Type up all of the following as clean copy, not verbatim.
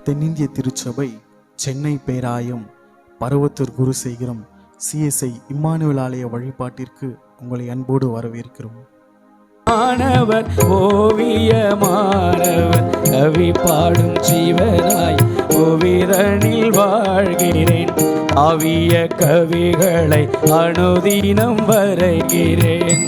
தென்னிந்திய திருச்சபை, Chennai பேராயம், Paruvathur குருசேகரம் CSI Emmanuel ஆலய வழிபாட்டிற்கு உங்களை அன்போடு வரவேற்கிறோம். மாணவர் ஓவியமானவர் கவி பாடும் ஜீவனாய் ஓவிரனில் வாழ்கிறேன். ஆவிய கவிகளை அனுதினம் வரைகிறேன்.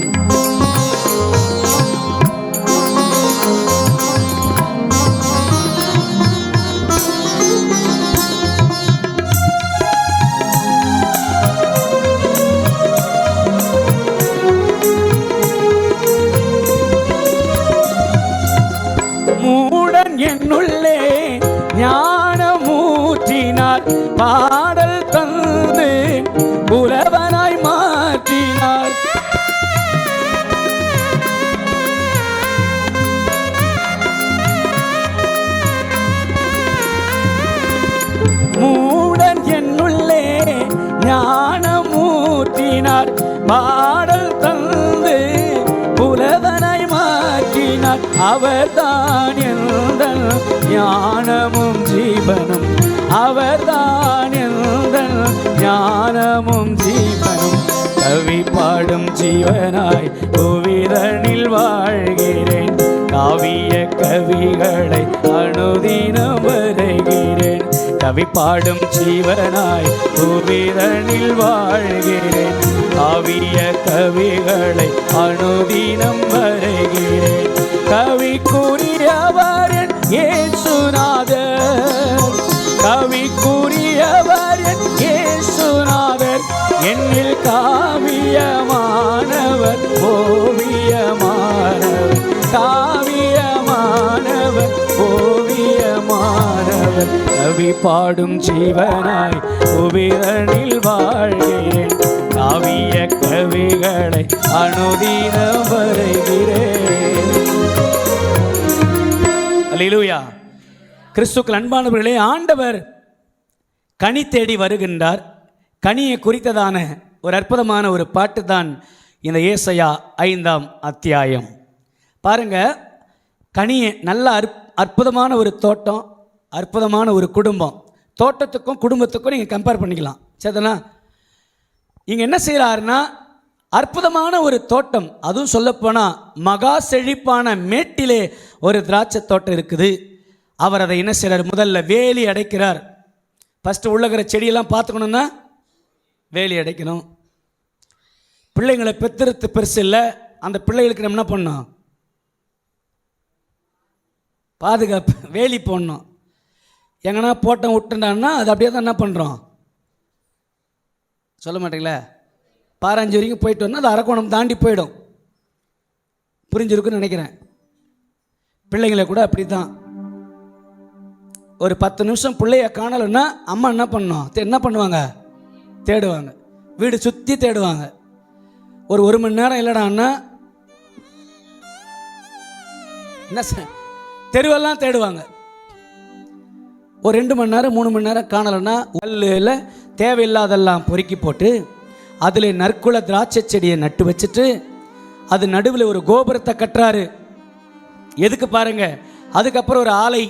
என்னுள்ளே ஞானமூற்றினார், பாடல் தந்து புலவனாய் மாற்றினார். மூடன் என்னுள்ளே ஞானமூற்றினார், பாடல் தந்து புலவனாய் மாற்றினார். அவர்தான் எந்த ஞானமும் ஜீவனும், அவர்தான் எந்த ஞானமும் ஜீவனும். கவி பாடும் ஜீவனாய் ஓவிரனில் வாழ்கிறேன். காவிய கவிகளை அனுதினம் வரைகிறேன். கவி பாடும் ஜீவனாய் ஓவிரனில் வாழ்கிறேன். காவிய கவிகளை அனுதினம் வரைகிறேன். கவிக்குரியவர் இயேசுநாதர், கவிக்குரியவர் இயேசுநாதர். என்னில் காவியமானவர் ஓவியமானவர், காவியமானவர் ஓவியமானவர். கவி பாடும் ஜீவனாய் ஓவிரனில் வாழ்கிறேன். காவிய கவிகளை அனுதினம் வரைகிறேன். அல்லேலூயா. கிறிஸ்துக்கள் அன்பானவர்களே, ஆண்டவர் கனி தேடி வருகின்றார். கனியை குறித்ததான ஒரு அற்புதமான ஒரு பாட்டு தான் இந்த ஏசாயா 5ஆம் அத்தியாயம். பாருங்க, கனியை நல்ல அற்புதமான ஒரு தோட்டம், அற்புதமான ஒரு குடும்பம். தோட்டத்துக்கும் குடும்பத்துக்கும் நீங்கள் கம்பேர் பண்ணிக்கலாம். சரிதானா? இங்கே என்ன செய்கிறாருன்னா, அற்புதமான ஒரு தோட்டம், அதுவும் சொல்லப்போனால் மகா செழிப்பான மேட்டிலே ஒரு திராட்சை தோட்டம் இருக்குது. அவர் அதை என்ன செய்கிறார்? முதல்ல வேலி அடைக்கிறார். ஃபஸ்ட்டு உள்ளகிற செடியெல்லாம் பார்த்துக்கணுன்னா வேலி அடைக்கணும். பிள்ளைங்களை பெத்திருத்து பெருசு இல்லை, அந்த பிள்ளைகளுக்கு நம்ம என்ன பண்ணணும்? பாதுகாப்பு, வேலி போடணும். எங்கன்னா போட்டோம் விட்டுட்டான்னா அது அப்படியே தான் என்ன பண்ணுறோம்? சொல்ல மாட்டீங்களே, பாராஞ்சி வரைக்கும் போயிட்டு வரணும், அது அரக்கோணம் தாண்டி போயிடும். புரிஞ்சிருக்குன்னு நினைக்கிறேன். பிள்ளைங்களை கூட அப்படி தான். ஒரு 10 நிமிஷம் பிள்ளைய காணலைன்னா அம்மா என்ன பண்ணணும்? என்ன பண்ணுவாங்க? தேடுவாங்க, வீடு சுற்றி தேடுவாங்க. ஒரு 1 மணி நேரம் இல்லைடான்னா என்ன தெருவெல்லாம் தேடுவாங்க. ஒரு 2 மணி நேரம் 3 மணி நேரம் காணலைன்னா கல்லில் தேவையில்லாதெல்லாம் பொறுக்கி போட்டு அதில் நற்குல திராட்சை செடியை நட்டு வச்சுட்டு அது நடுவில் ஒரு கோபுரத்தை கட்டுறாரு. எதுக்கு பாருங்க? அதுக்கப்புறம் ஒரு ஆலை,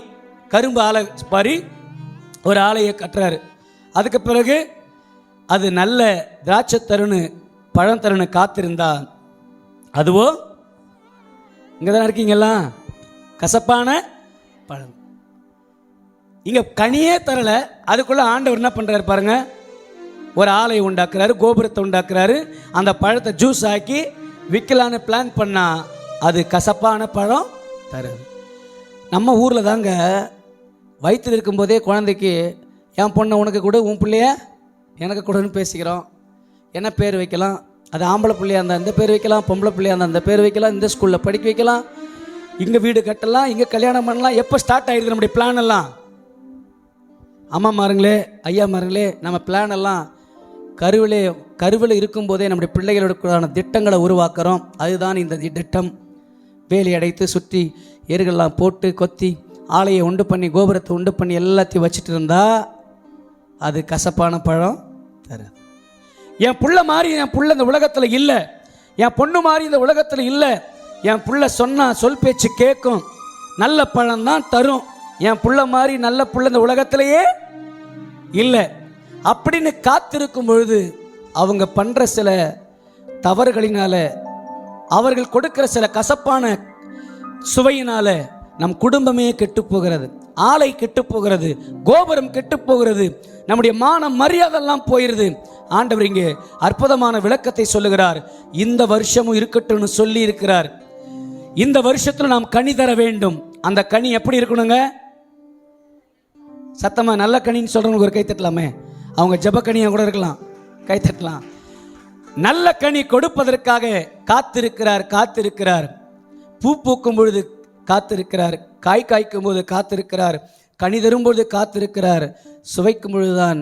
கரும்பு ஆலை பாரி ஒரு ஆலையை கட்டுறாரு. அதுக்கு பிறகு அது நல்ல திராட்சை தருணு பழம் தருணு காத்திருந்தா அதுவோ இங்கே தானே இருக்கீங்கெல்லாம் கசப்பான பழம். இங்கே கனியே தரலை, அதுக்குள்ளே ஆண்டவர் என்ன பண்ணுறாரு பாருங்க? ஒரு ஆலையை உண்டாக்குறாரு, கோபுரத்தை உண்டாக்குறாரு. அந்த பழத்தை ஜூஸ் ஆக்கி விற்கலான்னு பிளான் பண்ணால் அது கசப்பான பழம் தருது. நம்ம ஊரில் தாங்க வயிற்றில் இருக்கும்போதே குழந்தைக்கு என் பொண்ணை உனக்கு கூட, உன் பிள்ளைய எனக்கு கூடன்னு பேசிக்கிறோம். என்ன பேர் வைக்கலாம்? அது ஆம்பளை பிள்ளையாக இருந்தால் இந்த பேர் வைக்கலாம், பொம்பளை பிள்ளையாக இருந்தால் இந்த பேர் வைக்கலாம், இந்த ஸ்கூலில் படிக்க வைக்கலாம், இங்கே வீடு கட்டலாம், இங்கே கல்யாணம் பண்ணலாம். எப்போ ஸ்டார்ட் ஆகிருக்கு நம்முடைய பிளான் எல்லாம்? அம்மா மாருங்களே, ஐயா மாருங்களே, நம்ம பிளான் எல்லாம் கருவில் இருக்கும்போதே நம்முடைய பிள்ளைகளுக்கான திட்டங்களை உருவாக்குறோம். அதுதான் இந்த திட்டம். வேலி அடைத்து சுற்றி ஏறுகள்லாம் போட்டு கொத்தி ஆலையை உண்டு பண்ணி கோபுரத்தை உண்டு பண்ணி எல்லாத்தையும் வச்சுட்டு இருந்தா அது கசப்பான பழம் தரும். என் புள்ள மாதிரி என் புள்ள இந்த உலகத்தில் இல்லை, என் பொண்ணு மாதிரி இந்த உலகத்தில் இல்லை. என் புள்ள சொன்னா சொல் பேச்சு கேட்கும், நல்ல பழம் தான் தரும். என் புள்ள மாதிரி நல்ல புள்ள இந்த உலகத்திலேயே இல்லை அப்படின்னு காத்திருக்கும் பொழுது அவங்க பண்ற சில தவறுகளினால, அவர்கள் கொடுக்கிற சில கசப்பான சுவையினால நம் குடும்பமே கெட்டு போகிறது, ஆலை கெட்டு போகிறது, கோபுரம் கெட்டு போகிறது, நம்முடைய மான மரியாதைலாம் போயிருது. ஆண்டவர் இங்கே அற்புதமான விளக்கத்தை சொல்லுகிறார். இந்த வருஷமும் இருக்கட்டும்னு சொல்லி இருக்கிறார். இந்த வருஷத்துல நாம் கனி தர வேண்டும். அந்த கனி எப்படி இருக்கணுங்க? சத்தமா நல்ல கனின்னு சொல்றவங்களுக்கு ஒரு கை தட்டலாமே. அவங்க ஜெப கனியா கூட இருக்கலாம், கை தட்டலாம். நல்ல கனி கொடுப்பதற்காக காத்திருக்கிறார். பூ பூக்கும் பொழுது காத்திருக்கிறார், காய் காய்க்கும் போது காத்திருக்கிறார், கனி தரும்பொழுது காத்திருக்கிறார், சுவைக்கும் பொழுதுதான்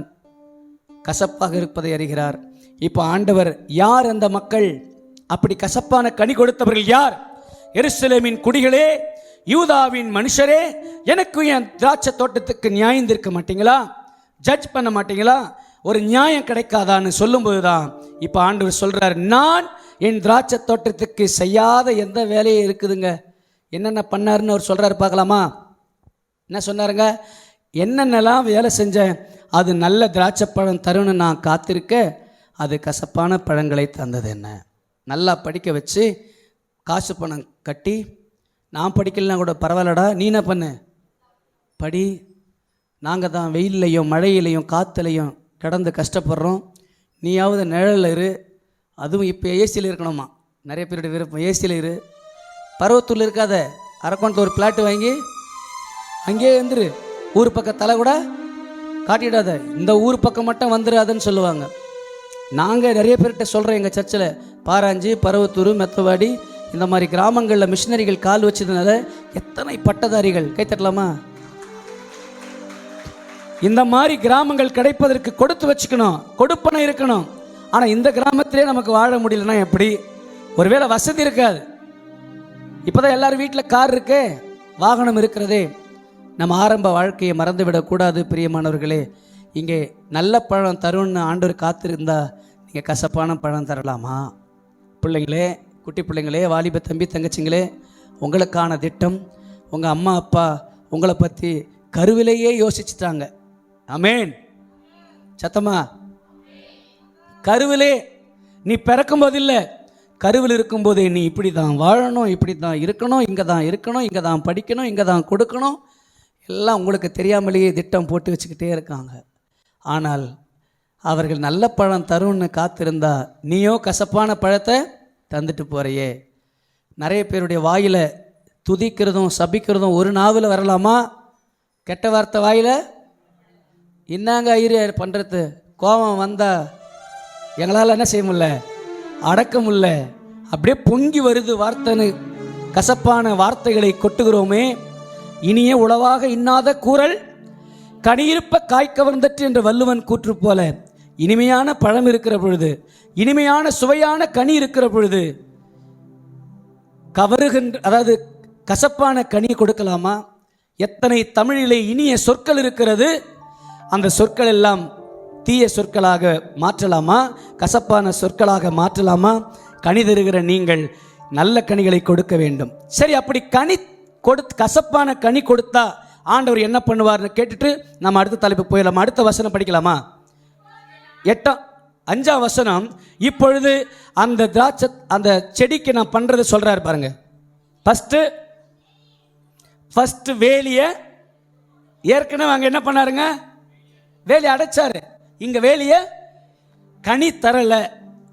கசப்பாக இருப்பதை அறிகிறார். இப்போ ஆண்டவர் யார் அந்த மக்கள்? அப்படி கசப்பான கனி கொடுத்தவர்கள் யார்? எருசலேமின் குடிகளே, யூதாவின் மனுஷரே, எனக்கு என் திராட்சை தோட்டத்துக்கு நியாயம் தீர்க்க மாட்டீங்களா? ஜட்ஜ் பண்ண மாட்டீங்களா? ஒரு நியாயம் கிடைக்காதான்னு சொல்லும்போது தான் இப்போ ஆண்டவர் சொல்றார், நான் என் திராட்சை தோட்டத்துக்கு செய்யாத எந்த வேலையும் இருக்குதுங்க. என்னென்ன பண்ணாருன்னு அவர் சொல்றாரு, பார்க்கலாமா? என்ன சொன்னாருங்க? என்னென்னலாம் வேலை செஞ்சேன், அது நல்ல திராட்சை பழம் தரும்னு நான் காத்திருக்க, அது கசப்பான பழங்களை தந்தது. என்ன நல்லா படிக்க வச்சு காசு பணம் கட்டி, நான் படிக்கலனா கூட பரவாயில்லடா, நீ என்ன பண்ணு, படி, நாங்கள் தான் வெயிலையும் மழையிலையும் காற்றுலையும் கடந்து கஷ்டப்படுறோம், நீயாவது நிழலில் இரு. அதுவும் இப்போ ஏசியில் இருக்கணுமா, நிறைய பேருடைய விருப்பம் ஏசியில் இரு. பருவத்தூரில் இருக்காத, அரக்கோணத்தில் ஒரு பிளாட்டு வாங்கி அங்கேயே வந்துரு, ஊர் பக்கம் தலை கூட காட்டிடாத, இந்த ஊர் பக்கம் மட்டும் வந்துடாதுன்னு சொல்லுவாங்க. நாங்கள் நிறைய பேர்கிட்ட சொல்கிறோம், எங்கள் சர்ச்சில் பாராஞ்சி, பருவத்தூர், மெத்தவாடி இந்த மாதிரி கிராமங்களில் மிஷினரிகள் கால் வச்சதுனால எத்தனை பட்டதாரிகள், கை தட்டலாமா? இந்த மாதிரி கிராமங்கள் கிடைப்பதற்கு கொடுத்து வச்சுக்கணும், கொடுப்பனை இருக்கணும். ஆனால் இந்த கிராமத்திலே நமக்கு வாழ முடியலன்னா எப்படி? ஒருவேளை வசதி இருக்காது. இப்போதான் எல்லாரும் வீட்டில் கார் இருக்கே, வாகனம் இருக்கிறதே. நம்ம ஆரம்ப வாழ்க்கையை மறந்துவிடக்கூடாது பிரியமானவர்களே. இங்கே நல்ல பழம் தரும்னு ஆண்டவர் காத்திருந்தா நீங்கள் கசப்பான பழம் தரலாமா? பிள்ளைங்களே, குட்டி பிள்ளைங்களே, வாலிப தம்பி தங்கச்சிங்களே, உங்களுக்கான திட்டம், உங்கள் அம்மா அப்பா உங்களை பற்றி கருவிலேயே யோசிச்சுட்டாங்க. ஆமென். சத்தமா கருவிலே, நீ பிறக்கும் போதில்லை, கருவில் இருக்கும்போதே நீ இப்படி தான் வாழணும், இப்படி தான் இருக்கணும், இங்கே தான் இருக்கணும், இங்கே தான் படிக்கணும், இங்கே தான் கொடுக்கணும், எல்லாம் உங்களுக்கு தெரியாமலேயே திட்டம் போட்டு வச்சுக்கிட்டே இருக்காங்க. ஆனால் அவர்கள் நல்ல பழம் தரும்னு காத்திருந்தா நீயோ கசப்பான பழத்தை தந்துட்டு போறியே. நிறைய பேருடைய வாயில் துதிக்கிறதும் சபிக்கிறதும் ஒரு நாவில் வரலாமா? கெட்ட வார்த்தை வாயில் என்னங்க ஐயரு பண்ணுறது? கோபம் வந்தால் எங்களால் என்ன செய்ய முடியல, அடக்க முடியல, அப்படியே பொங்கி வருது வார்த்தைன்னு கசப்பான வார்த்தைகளை கொட்டுகிறோமே. இனிய உளவாக இன்னாத கூறல் கனியிருப்ப காய்க்க வந்தற்று என்ற வள்ளுவன் கூற்று போல, இனிமையான பழம் இருக்கிற பொழுது, இனிமையான சுவையான கனி இருக்கிற பொழுது கவருகின்ற, அதாவது கசப்பான கனி கொடுக்கலாமா? எத்தனை தமிழிலே இனிய சொற்கள் இருக்கிறது, அந்த சொற்கள் எல்லாம் தீய சொற்களாக மாற்றலாமா? கசப்பான சொற்களாக மாற்றலாமா? கனி தருகிற நீங்கள் நல்ல கனிகளை கொடுக்க வேண்டும். சரி, அப்படி கனி கசப்பான கனி கொடுத்தா ஆண்டவர் என்ன பண்ணுவார்னு கேட்டுட்டு நம்ம அடுத்த தலைப்பு போயிடலாமா? அடுத்த வசனம் படிக்கலாமா? 5ஆம் வசனம். இப்பொழுது அந்த திராட்சை அந்த செடிக்கு நான் பண்றது சொல்றாரு பாருங்க. ஃபர்ஸ்ட் வேலிய ஏற்கனவே அங்க என்ன பண்ணாருங்க? வேலி அடைச்சாரு. இங்க வேலிய கனி தரல,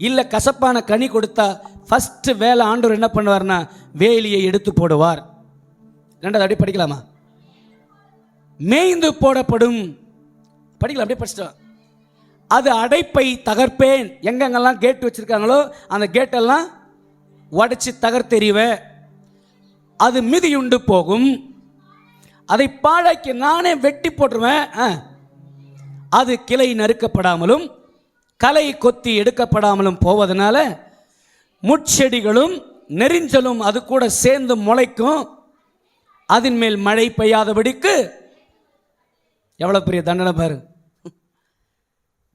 இல்ல கசப்பான கனி கொடுத்தா ஃபர்ஸ்ட் வேலை ஆண்டவர் என்ன பண்ணுவார்னா வேலியை எடுத்து போடுவார். 2வது அப்படி படிக்கலாமா? மேய்ந்து போடப்படும், படிக்கலாம், அப்படியே படிச்சிட்டோம். அது அடைப்பை தகர்ப்பேன். எங்கெங்கெல்லாம் கேட் வச்சிருக்காங்களோ அந்த கேட்டெல்லாம் உடைச்சி தகர்த்தெறிவேன். அது மிதியுண்டு போகும். அதை பாழாக்கி நானே வெட்டி போட்டுருவேன். அது கிளை நறுக்கப்படாமலும் களை கொத்தி எடுக்கப்படாமலும் போவதனால முட்செடிகளும் நெரிஞ்சலும் அது கூட சேர்ந்து முளைக்கும். அதன் மேல் மழை பெய்யாதபடிக்கு. எவ்வளவு பெரிய தண்டனை பாரு.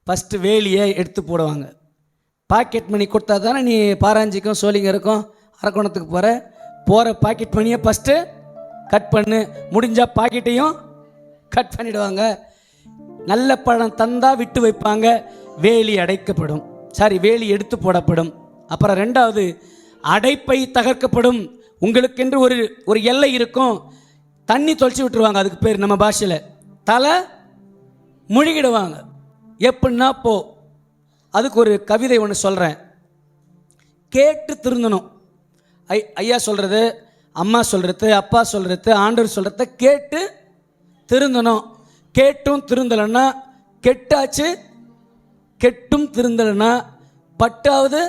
ஃபர்ஸ்ட் வேலியை எடுத்து போடுவாங்க. பாக்கெட் மணி கொடுத்தா தானே நீ பாராஞ்சிக்கும் சோழிங்கருக்கும் அரக்கோணத்துக்கு போகிற பாக்கெட் மணியை ஃபஸ்ட்டு கட் பண்ணு, முடிஞ்சா பாக்கெட்டையும் கட் பண்ணிடுவாங்க. நல்ல பழம் தந்தா விட்டு வைப்பாங்க, வேலி அடைக்கப்படும், வேலி எடுத்து போடப்படும். அப்புறம் ரெண்டாவது, அடைப்பை தகர்க்கப்படும். உங்களுக்கென்று ஒரு எல்லை இருக்கும், தண்ணி தொலைச்சி விட்டுருவாங்க. அதுக்கு பேர் நம்ம பாஷையில் தலை முழுகிடுவாங்க. எப்படின்னா அதுக்கு ஒரு கவிதை ஒன்று சொல்கிறேன். கேட்டு திருந்தணும். ஐயா சொல்கிறது, அம்மா சொல்கிறது, அப்பா சொல்கிறது, ஆண்டவர் சொல்கிறத கேட்டு திருந்தணும். கேட்டும் திருந்தலைன்னா கெட்டாச்சு, கெட்டும் திருந்தலைன்னா பட்டாவது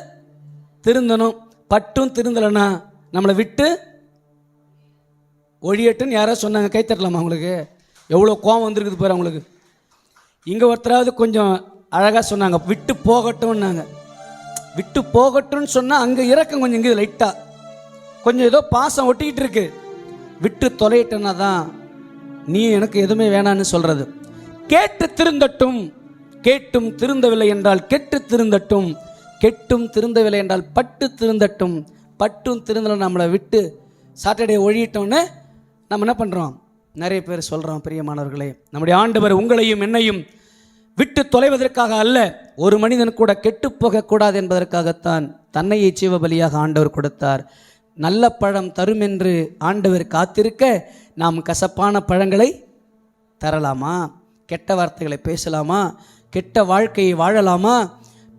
திருந்தணும். பட்டும் திருந்தலைன்னா நம்மளை விட்டு ஒழியட்டுன்னு யாரோ சொன்னாங்க. கை தட்டலாமா? உங்களுக்கு எவ்வளோ கோவம் வந்துருக்குது பாரு அவங்களுக்கு. இங்கே ஒருத்தராவது கொஞ்சம் அழகாக சொன்னாங்க, விட்டு போகட்டும்னாங்க. விட்டு போகட்டும்னு சொன்னால் அங்கே இறக்கம் கொஞ்சம் இங்கே லைட்டாக கொஞ்சம் ஏதோ பாசம் ஒட்டிக்கிட்டு இருக்கு. விட்டு தொலையிட்டனா தான் நீ எனக்கு எதுவுமே வேணான்னு சொல்கிறது. கேட்டு திருந்தட்டும், கேட்டும் திருந்தவில்லை என்றால் கெட்டு திருந்தட்டும், கெட்டும் திருந்தவில்லை என்றால் பட்டு திருந்தட்டும், பட்டும் திருந்தலை நம்மளை விட்டு சாட்டர்டே ஒழியிட்டோன்னு நம்ம என்ன பண்ணுறோம்? நிறைய பேர் சொல்கிறோம். பிரியமானவர்களே, நம்முடைய ஆண்டவர் உங்களையும் என்னையும் விட்டு தொலைவதற்காக அல்ல, ஒரு மனிதன் கூட கெட்டு போகக்கூடாது என்பதற்காகத்தான் தன்னையை ஜீவபலியாக ஆண்டவர் கொடுத்தார். நல்ல பழம் தரும் என்று ஆண்டவர் காத்திருக்க நாம் கசப்பான பழங்களை தரலாமா? கெட்ட வார்த்தைகளை பேசலாமா? கெட்ட வாழ்க்கையை வாழலாமா?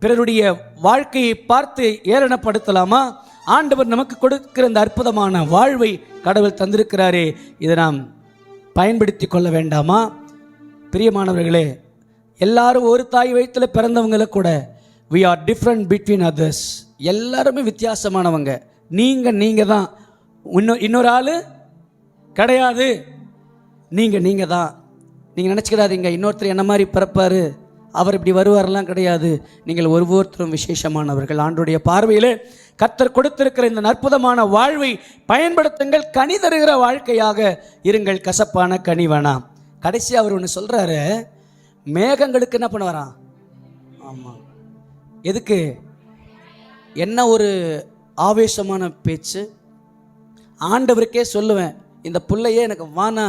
பிறருடைய வாழ்க்கையை பார்த்து ஏளனப்படுத்தலாமா? ஆண்டவர் நமக்கு கொடுக்கிற இந்த அற்புதமான வாழ்வை கடவுள் தந்திருக்கிறாரே, இதை நாம் பயன்படுத்தி கொள்ள வேண்டாமா? பிரியமானவர்களே, எல்லாரும் ஒரு தாய் வயிற்றில் பிறந்தவங்கள கூட we are different between others. எல்லாருமே வித்தியாசமானவங்க. நீங்கள் தான், இன்னொரு ஆள் கிடையாது. நீங்கள் தான். நீங்கள் நினச்சிக்கிடாதீங்க இன்னொருத்தர் என்ன மாதிரி பிறப்பார், அவர் இப்படி வருவாரெல்லாம் கிடையாது. நீங்கள் ஒவ்வொருத்தரும் விசேஷமானவர்கள். ஆண்டுடைய பார்வையில் கர்த்தர் கொடுத்திருக்கிற இந்த அற்புதமான வாழ்வை பயன்படுத்துங்கள். கனி தருகிற வாழ்க்கையாக இருங்கள், கசப்பான கனி வேணாம். கடைசி அவர் ஒன்று சொல்கிறாரு, மேகங்களுக்கு என்ன பண்ணுவாராம்? ஆமாம், எதுக்கு? என்ன ஒரு ஆவேசமான பேச்சு! ஆண்டவருக்கே சொல்லுவேன், இந்த பிள்ளையே எனக்கு வானா.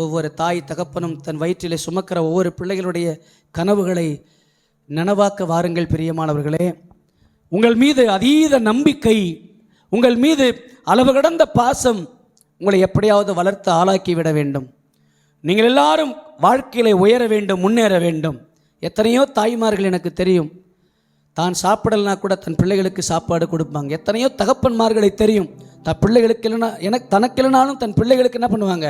ஒவ்வொரு தாய் தகப்பனும் தன் வயிற்றிலே சுமக்கிற ஒவ்வொரு பிள்ளைகளுடைய கனவுகளை நனவாக்க வாருங்கள். பிரியமானவர்களே, உங்கள் மீது அதீத நம்பிக்கை, உங்கள் மீது அளவு கடந்த பாசம் உங்களை எப்படியாவது வளர்த்து ஆளாக்கி விட வேண்டும். நீங்கள் எல்லாரும் வாழ்க்கையிலே உயர வேண்டும், முன்னேற வேண்டும். எத்தனையோ தாய்மார்கள் எனக்கு தெரியும், தான் சாப்பிடலனா கூட தன் பிள்ளைகளுக்கு சாப்பாடு கொடுப்பாங்க. எத்தனையோ தகப்பன்மார்களை தெரியும், தன் பிள்ளைகளுக்கு இல்லைனா தனக்கு இல்லைனாலும் தன் பிள்ளைகளுக்கு என்ன பண்ணுவாங்க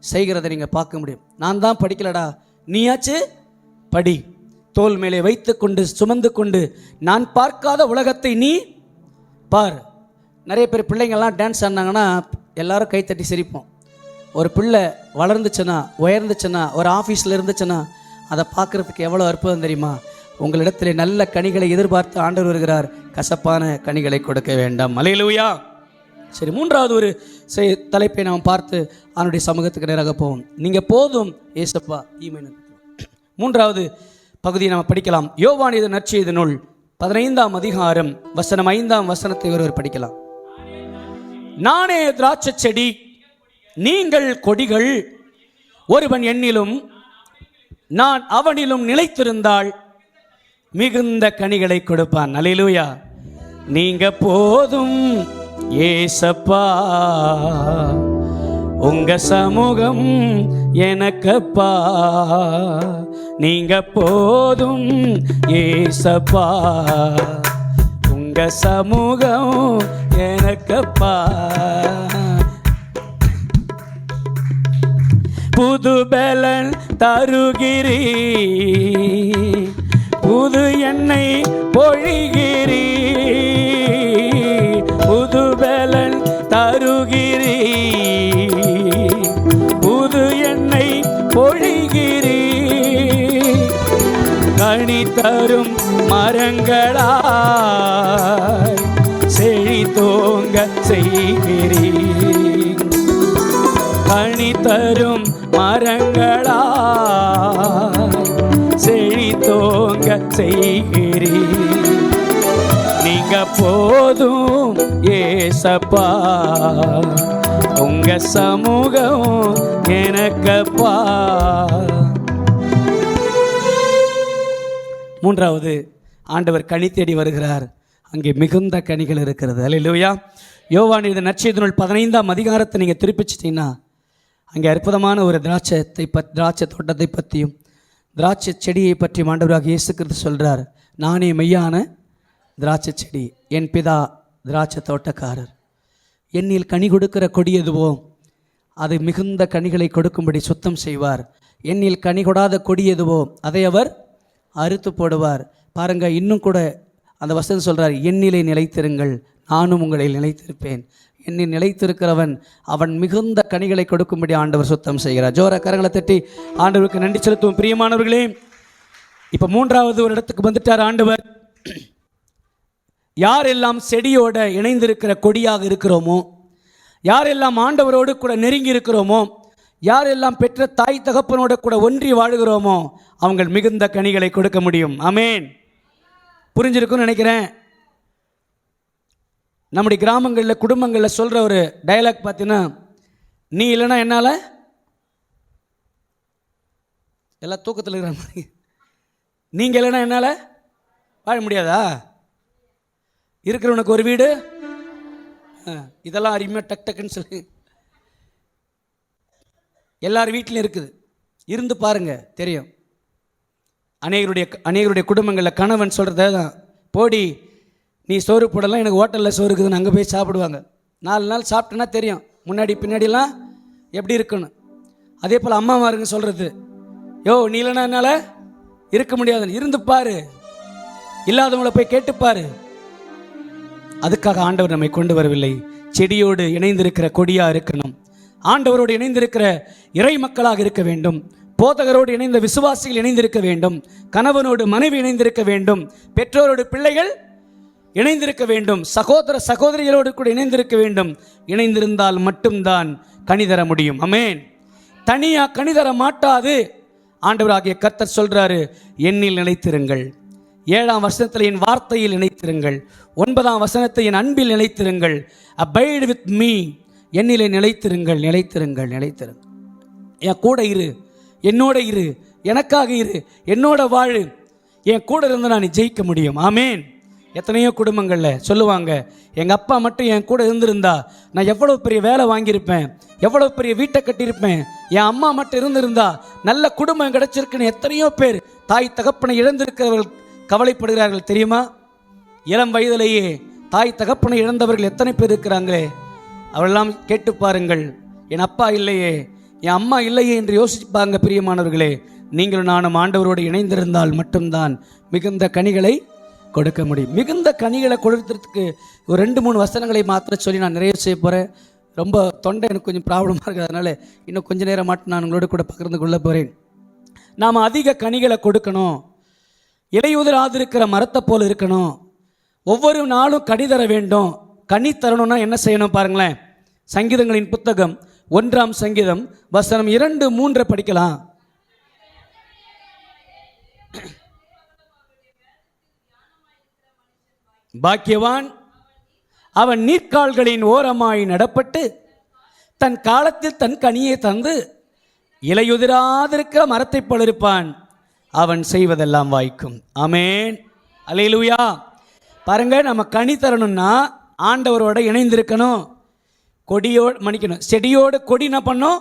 செய்கிறதை நீங்கள் பார்க்க முடியும். நான் தான் படிக்கலடா, நீயாச்சு படி. தோல் மேலே வைத்து கொண்டு சுமந்து கொண்டு நான் பார்க்காத உலகத்தை நீ பார். நிறைய பேர் பிள்ளைங்கள்லாம் டான்ஸ் ஆடினாங்கன்னா எல்லாரும் கைத்தட்டி சிரிப்போம். ஒரு பிள்ளை வளர்ந்துச்சுன்னா, உயர்ந்துச்சுன்னா, ஒரு ஆஃபீஸில் இருந்துச்சுன்னா அதை பார்க்குறதுக்கு எவ்வளோ அற்புதம் தெரியுமா? உங்களிடத்தில் நல்ல கனிகளை எதிர்பார்த்து ஆண்டவர் வருகிறார், கசப்பான கனிகளை கொடுக்க வேண்டாம். அல்லேலூயா. சரி, மூன்றாவது ஒரு தலைப்பை நாம் பார்த்து அவனுடைய சமூகத்துக்கு நேராக போவோம். நீங்கள் போதும் ஏசப்பா ஈமேன். மூன்றாவது பகுதியை நாம் படிக்கலாம். யோவான் இது நற்செய்தி நூல் 15ஆம் அதிகாரம் வசனம் 5ஆம் வசனத்தை ஒருவர் படிக்கலாம். நானே திராட்சை செடி, நீங்கள் கொடிகள். ஒருவன் என்னிலும் நான் அவனிலும் நிலைத்திருந்தால் மிகுந்த கனிகளை கொடுப்பான். அல்லேலூயா. நீங்க போதும் ஏசப்பா, உங்க சமூகம் எனக்கப்பா. நீங்க போதும் ஏசப்பா, உங்க சமூகம் எனக்கப்பா. புது பலன் தருகிறீ, புது எண்ணெய் பொழிகிறீ, புது பலன் தருகிறீ, புது எண்ணெய் பொழிகிறீ. கனி தரும் மரங்களாய் செழித்தோங்க செய்கிறீ. கனி தரும் மரங்களாய் செழித்தோங்க செய்கிறீ. நீங்க போதும் ஏசப்பா, உங்க சமூகம் எனக்கப்பா. மூன்றாவது, ஆண்டவர் கனி தேடி வருகிறார். அங்கே மிகுந்த கனிகள் இருக்கிறது. அல்லேலூயா. யோவான் எழுதின நற்செய்தி நூல் 15ஆம் அதிகாரத்தை நீங்கள் திருப்பிச்சிட்டிங்கன்னா அங்கே அற்புதமான ஒரு திராட்சை தோட்டத்தை பற்றியும் திராட்சை செடியை பற்றி ஆண்டவராக இயேசு கிறிஸ்து சொல்கிறார். நானே மெய்யான திராட்சை செடி, என் பிதா திராட்சை தோட்டக்காரர். என்னில் கனி கொடுக்கிற கொடி எதுவோ அது மிகுந்த கனிகளை கொடுக்கும்படி சுத்தம் செய்வார். என்னில் கனி கொடாத கொடி எதுவோ அதை அவர் அறுத்து போடுவார். பாருங்க, இன்னும் கூட அந்த வசனம் சொல்கிறார், என்னிலே நிலைத்திருங்கள், நானும் உங்களை நிலைத்திருப்பேன். என்னில் நிலைத்திருக்கிறவன் அவன் மிகுந்த கனிகளை கொடுக்கும்படி ஆண்டவர் சுத்தம் செய்கிறார். ஜோர கரங்களை தட்டி ஆண்டவருக்கு நன்றி செலுத்துவோம். பிரியமானவர்களே, இப்போ மூன்றாவது ஒரு இடத்துக்கு வந்துட்டார் ஆண்டவர். யாரெல்லாம் செடியோட இணைந்திருக்கிற கொடியாக இருக்கிறோமோ, யாரெல்லாம் ஆண்டவரோடு கூட நெருங்கி இருக்கிறோமோ, யாரெல்லாம் பெற்ற தாய் தகப்பனோட கூட ஒன்றி வாழுகிறோமோ அவங்க மிகுந்த கனிகளை கொடுக்க முடியும். ஆமேன். புரிஞ்சிருக்குன்னு நினைக்கிறேன். நம்முடைய கிராமங்களில் குடும்பங்களில் சொல்கிற ஒரு டயலாக் பார்த்தீங்கன்னா, நீ இல்லைன்னா என்னால், எல்லாம் தூக்கத்தில் இருக்கிற மாதிரி, நீங்கள் இல்லைன்னா என்னால் வாழ முடியாதா? இருக்கிறவனுக்கு ஒரு வீடு, இதெல்லாம் அருமையாக டக் டக்குன்னு சொல்லி எல்லார் வீட்டிலையும் இருக்குது. இருந்து பாருங்க தெரியும். அநேகருடைய குடும்பங்களில் கணவன் சொல்கிறத தான், போடி நீ சோறு போடலாம், எனக்கு ஹோட்டலில் சோறு இருக்குதுன்னு அங்கே போய் சாப்பிடுவாங்க. 4 நாள் சாப்பிட்டேன்னா தெரியும் முன்னாடி பின்னாடிலாம் எப்படி இருக்குன்னு. அதே போல் அம்மாமாருங்க சொல்கிறது, யோ நீ இல்லைன்னா என்னால் இருக்க முடியாதுன்னு. இருந்து பாரு, இல்லாதவங்களை போய் கேட்டுப்பாரு. அதுக்காக ஆண்டவர் நம்மை கொண்டு வரவில்லை. செடியோடு இணைந்திருக்கிற கொடியாக இருக்கணும், ஆண்டவரோடு இணைந்திருக்கிற இறை மக்களாக இருக்க வேண்டும், போதகரோடு இணைந்த விசுவாசிகள் இணைந்திருக்க வேண்டும், கணவனோடு மனைவி இணைந்திருக்க வேண்டும், பெற்றோரோடு பிள்ளைகள் இணைந்திருக்க வேண்டும், சகோதர சகோதரிகளோடு கூட இணைந்திருக்க வேண்டும். இணைந்திருந்தால் மட்டும்தான் கனி தர முடியும். ஆமென். தனியா கனி தர மாட்டாது. ஆண்டவராகிய கர்த்தர் சொல்றாரு, என்னில் நிலைத்திருங்கள். 7ஆம் வசனத்தில் என் வார்த்தையில் நிலைத்திருங்கள். 9ஆம் வசனத்தை என் அன்பில் நிலைத்திருங்கள். abide with me, என்னிலே நிலைத்திருங்கள், நிலைத்திருங்கள், நிலைத்திருங்கள். என் கூட இரு, என்னோட இரு, எனக்காக இரு, என்னோட வாழு. என் கூட இருந்து நான் ஜெயிக்க முடியும். ஆமேன். எத்தனையோ குடும்பங்களில் சொல்லுவாங்க, எங்கள் அப்பா மட்டும் என் கூட இருந்திருந்தா நான் எவ்வளோ பெரிய வேலை வாங்கியிருப்பேன், எவ்வளோ பெரிய வீட்டை கட்டியிருப்பேன், என் அம்மா மட்டும் இருந்திருந்தா நல்ல குடும்பம் கிடைச்சிருக்குன்னு எத்தனையோ பேர் தாய் தகப்பனை இழந்திருக்கிறவர்கள் கவலைப்படுகிறார்கள் தெரியுமா? இளம் வயதிலேயே தாய் தகப்பனை இழந்தவர்கள் எத்தனை பேர் இருக்கிறாங்களே. அவரெல்லாம் கேட்டு பாருங்கள், என் அப்பா இல்லையே, என் அம்மா இல்லையே என்று யோசிப்பாங்க. பிரியமானவர்களே, நீங்களும் நானும் ஆண்டவரோடு இணைந்திருந்தால் மட்டும்தான் மிகுந்த கனிகளை கொடுக்க முடியும். மிகுந்த கனிகளை கொடுக்கிறதுக்கு ஒரு 2-3 வசனங்களை மாத்திரம் சொல்லி நான் நிறைய செய்ய போகிறேன். ரொம்ப தொண்டை எனக்கு கொஞ்சம் ப்ராப்ளமாக இருக்குது, அதனால் இன்னும் கொஞ்சம் நேரம் மட்டும் நான் உங்களோட கூட பகிர்ந்து கொள்ள போகிறேன். நாம் அதிக கனிகளை கொடுக்கணும், இலையுதிராது இருக்கிற மரத்தை போல் இருக்கணும், ஒவ்வொரு நாளும் கனி தர வேண்டும். கனி தரணும்னா என்ன செய்யணும் பாருங்களேன். சங்கீதங்களின் புத்தகம் 1ஆம் சங்கீதம் வசனம் 2-3 படிக்கலாம். பாக்கியவான் அவன் நீர்க்கால்களின் ஓரமாய் நடப்பட்டு தன் காலத்தில் தன் கனியை தந்து இலையுதிராதிருக்கிற மரத்தை போல் இருப்பான், அவன் செய்வதெல்லாம் வாய்க்கும். ஆமேன். அல்லேலூயா. பாருங்க, நம்ம கனி தரணும்னா ஆண்டவரோட இணைந்திருக்கணும். கொடியோடு மன்னிக்கணும், செடியோடு கொடி என்ன பண்ணும்,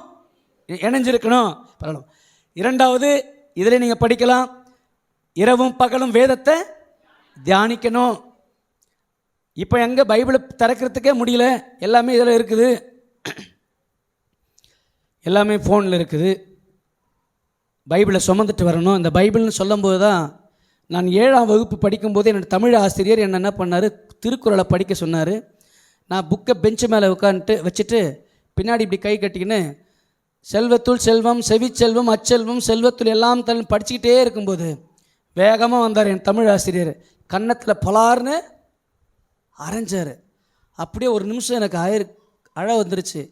இணைஞ்சிருக்கணும். பரவாயில்ல. 2வது இதில் நீங்கள் படிக்கலாம், இரவும் பகலும் வேதத்தை தியானிக்கணும். இப்போ எங்கே பைபிளை திறக்கிறதுக்கே முடியல, எல்லாமே இதில் இருக்குது, எல்லாமே ஃபோனில் இருக்குது. பைபிளை சுமந்துட்டு வரணும். இந்த பைபிள்னு சொல்லும்போது தான், நான் 7ஆம் வகுப்பு படிக்கும்போது என்னோடய தமிழ் ஆசிரியர் என்ன பண்ணார், திருக்குறளை படிக்க சொன்னார். நான் புக்கை பெஞ்சு மேலே உட்காந்துட்டு வச்சுட்டு பின்னாடி இப்படி கை கட்டிக்கின்னு செல்வத்துள் செல்வம், செவிச்செல்வம், அச்செல்வம், செல்வத்துள் எல்லாம் தன் படிச்சுக்கிட்டே இருக்கும்போது வேகமாக வந்தார் என் தமிழ் ஆசிரியர். கன்னத்தில் பலார்னு அரைஞ்சார். அப்படியே ஒரு நிமிஷம் எனக்கு அழ வந்துருச்சு.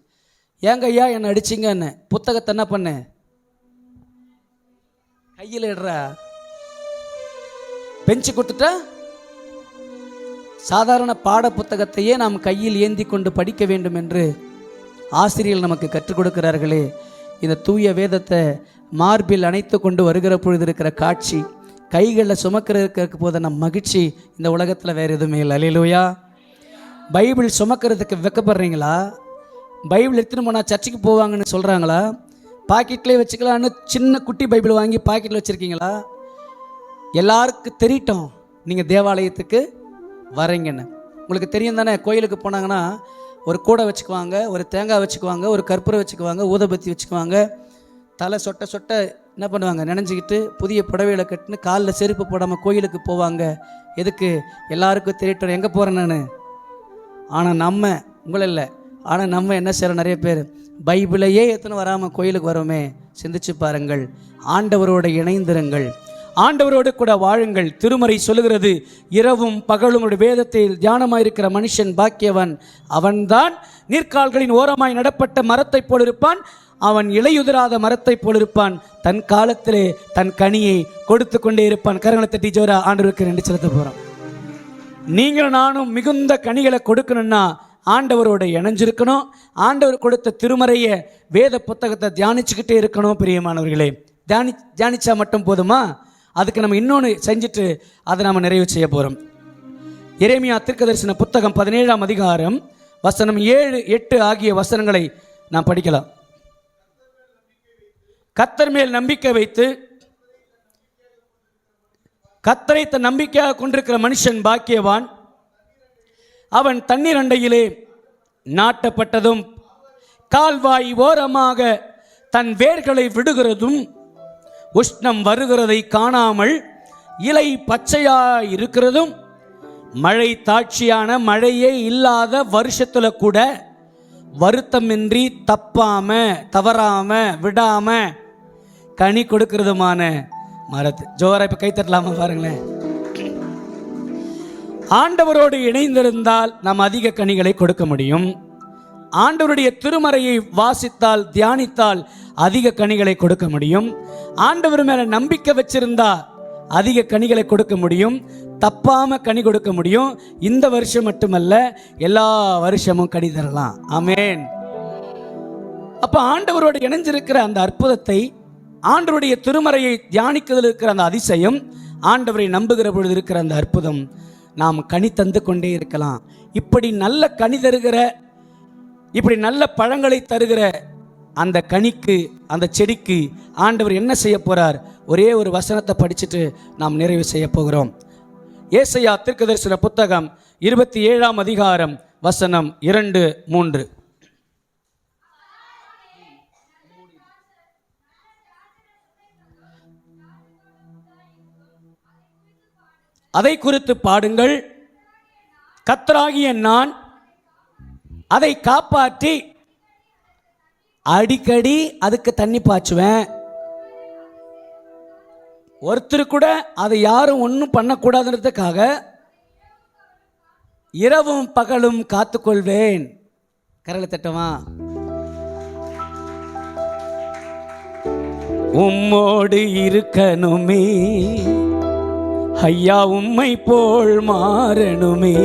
ஏங்க ஐயா என்னை அடிச்சிங்க, என்ன புத்தகத்தை என்ன பண்ணேன் கையில் இடுறா, பெஞ்சு கொடுத்துட்டா சாதாரண பாட புத்தகத்தையே நாம் கையில் ஏந்தி கொண்டு படிக்க வேண்டும் என்று ஆசிரியர்கள் நமக்கு கற்றுக் கொடுக்கிறார்களே, இந்த தூய வேதத்தை மார்பில் அணைத்து கொண்டு வருகிற பொழுது இருக்கிற காட்சி, கைகளில் சுமக்கிறதுக்கு போத நம் மகிழ்ச்சி இந்த உலகத்தில் வேறு எதுவுமே இல்லை. அல்லேலூயா. பைபிள் சுமக்கிறதுக்கு வெக்கப்படுறீங்களா? பைபிள் எடுத்துன்னு போனால் சர்ச்சுக்கு போவாங்கன்னு சொல்கிறாங்களா? பாக்கெட்லேயே வச்சுக்கலான்னு சின்ன குட்டி பைபிள் வாங்கி பாக்கெட்டில் வச்சுருக்கீங்களா? எல்லாருக்கும் தெரியட்டும் நீங்கள் தேவாலயத்துக்கு வரீங்கன்னு. உங்களுக்கு தெரியும் தானே, கோயிலுக்கு போனாங்கன்னா ஒரு கூடை வச்சுக்குவாங்க, ஒரு தேங்காய் வச்சுக்குவாங்க, ஒரு கற்பூரம் வச்சுக்குவாங்க, ஊதுபத்தி வச்சுக்குவாங்க, தலை சொட்ட சொட்ட என்ன பண்ணுவாங்க, நினைஞ்சிக்கிட்டு புதிய புடவையில கட்டுன்னு காலில் செருப்பு போடாமல் கோயிலுக்கு போவாங்க. எதுக்கு? எல்லாருக்கும் தெரியட்டும் எங்கே போகிறேன் நான். ஆனால் நம்ம உங்களை இல்லை, ஆனால் நம்ம என்ன செய்கிறோம், நிறைய பேர் பைபிளையே எத்தனை வராமல் கோயிலுக்கு வரோமே. சிந்திச்சு பாருங்கள். ஆண்டவரோட இணைந்திருங்கள், ஆண்டவரோடு கூட வாழுங்கள். திருமறை சொல்லுகிறது, இரவும் பகலும் வேதத்தில் தியானமாயிருக்கிற மனுஷன் பாக்கியவன். அவன்தான் நீர்க்கால்களின் ஓரமாய் நடப்பட்ட மரத்தை போல் இருப்பான், அவன் இலையுதிராத மரத்தை போல் இருப்பான், தன் காலத்திலே தன் கனியை கொடுத்து கொண்டே இருப்பான். கரங்களை தட்டி ஜோரா ஆண்டவருக்கு நன்றி செலுத்த போகிறோம். நீங்களும் நானும் மிகுந்த கனிகளை கொடுக்கணும்னா ஆண்டவரோட இணைஞ்சிருக்கணும். ஆண்டவர் கொடுத்த திருமறையை வேத புத்தகத்தை தியானிச்சுக்கிட்டே இருக்கணும். பிரியமானவர்களே, தியானிச்சா மட்டும் போதுமா? அதுக்கு நம்ம இன்னொன்று செஞ்சுட்டு அதை நம்ம நிறைவு செய்ய போகிறோம். எரேமியா தீர்க்கதரிசன புத்தகம் 17ஆம் அதிகாரம் வசனம் 7, 8 ஆகிய வசனங்களை நாம் படிக்கலாம். கர்த்தர் மேல் நம்பிக்கை வைத்து கர்த்தரை தன் நம்பிக்கையாக கொண்டிருக்கிற மனுஷன் பாக்கியவான். அவன் தண்ணீர் அண்டையிலே நாட்டப்பட்டதும் கால்வாய் ஓரமாக தன் வேர்களை விடுகிறதும் உஷ்ணம் வருகிறதை காணாமல் இலை பச்சையாய் இருக்கிறதும், மழை தாட்சியான மழையே இல்லாத வருஷத்துல கூட வருத்தமின்றி தப்பாம தவறாம விடாம கனி கொடுக்கிறதுமான மரத்து. ஜோரா இப்ப கை தட்டலாமா பாருங்களேன். ஆண்டவரோடு இணைந்திருந்தால் நாம் அதிக கனிகளை கொடுக்க முடியும். ஆண்டவருடைய திருமறையை வாசித்தால் தியானித்தால் அதிக கனிகளை கொடுக்க முடியும். ஆண்டவர் மேல நம்பிக்கை வச்சிருந்தா அதிக கனிகளை கொடுக்க முடியும், தப்பாம கனி கொடுக்க முடியும். இந்த வருஷம் மட்டுமல்ல, எல்லா வருஷமும் கனி தரலாம். ஆமென். அப்ப ஆண்டவரோடு இணைஞ்சிருக்கிற அந்த அற்புதத்தை, ஆண்டவருடைய திருமறையை தியானிக்கிறதுல இருக்கிற அந்த அதிசயம், ஆண்டவரை நம்புகிற பொழுது இருக்கிற அந்த அற்புதம், நாம் கனி தந்து கொண்டே இருக்கலாம். இப்படி நல்ல கனி தருகிற, இப்படி நல்ல பழங்களை தருகிற அந்த கனிக்கு, அந்த செடிக்கு ஆண்டவர் என்ன செய்ய போறார்? ஒரே ஒரு வசனத்தை படிச்சுட்டு நாம் நிறைவு செய்ய போகிறோம். ஏசாயா தீர்க்கதரிசன புத்தகம் 27ஆம் அதிகாரம் வசனம் 2, 3. அதை குறித்து பாடுங்கள். கர்த்தராகிய நான் அதை காப்பாற்றி அடிக்கடி அதுக்கு தண்ணி பாய்ச்சுவேன். ஒருத்தர் கூட அதை யாரும் ஒன்றும் பண்ணக்கூடாதுன்றதுக்காக இரவும் பகலும் காத்துக்கொள்வேன். கரலை தட்டவா. உம்மோடு இருக்கணுமே ஐயா, உம்மை போல் மாறணுமே,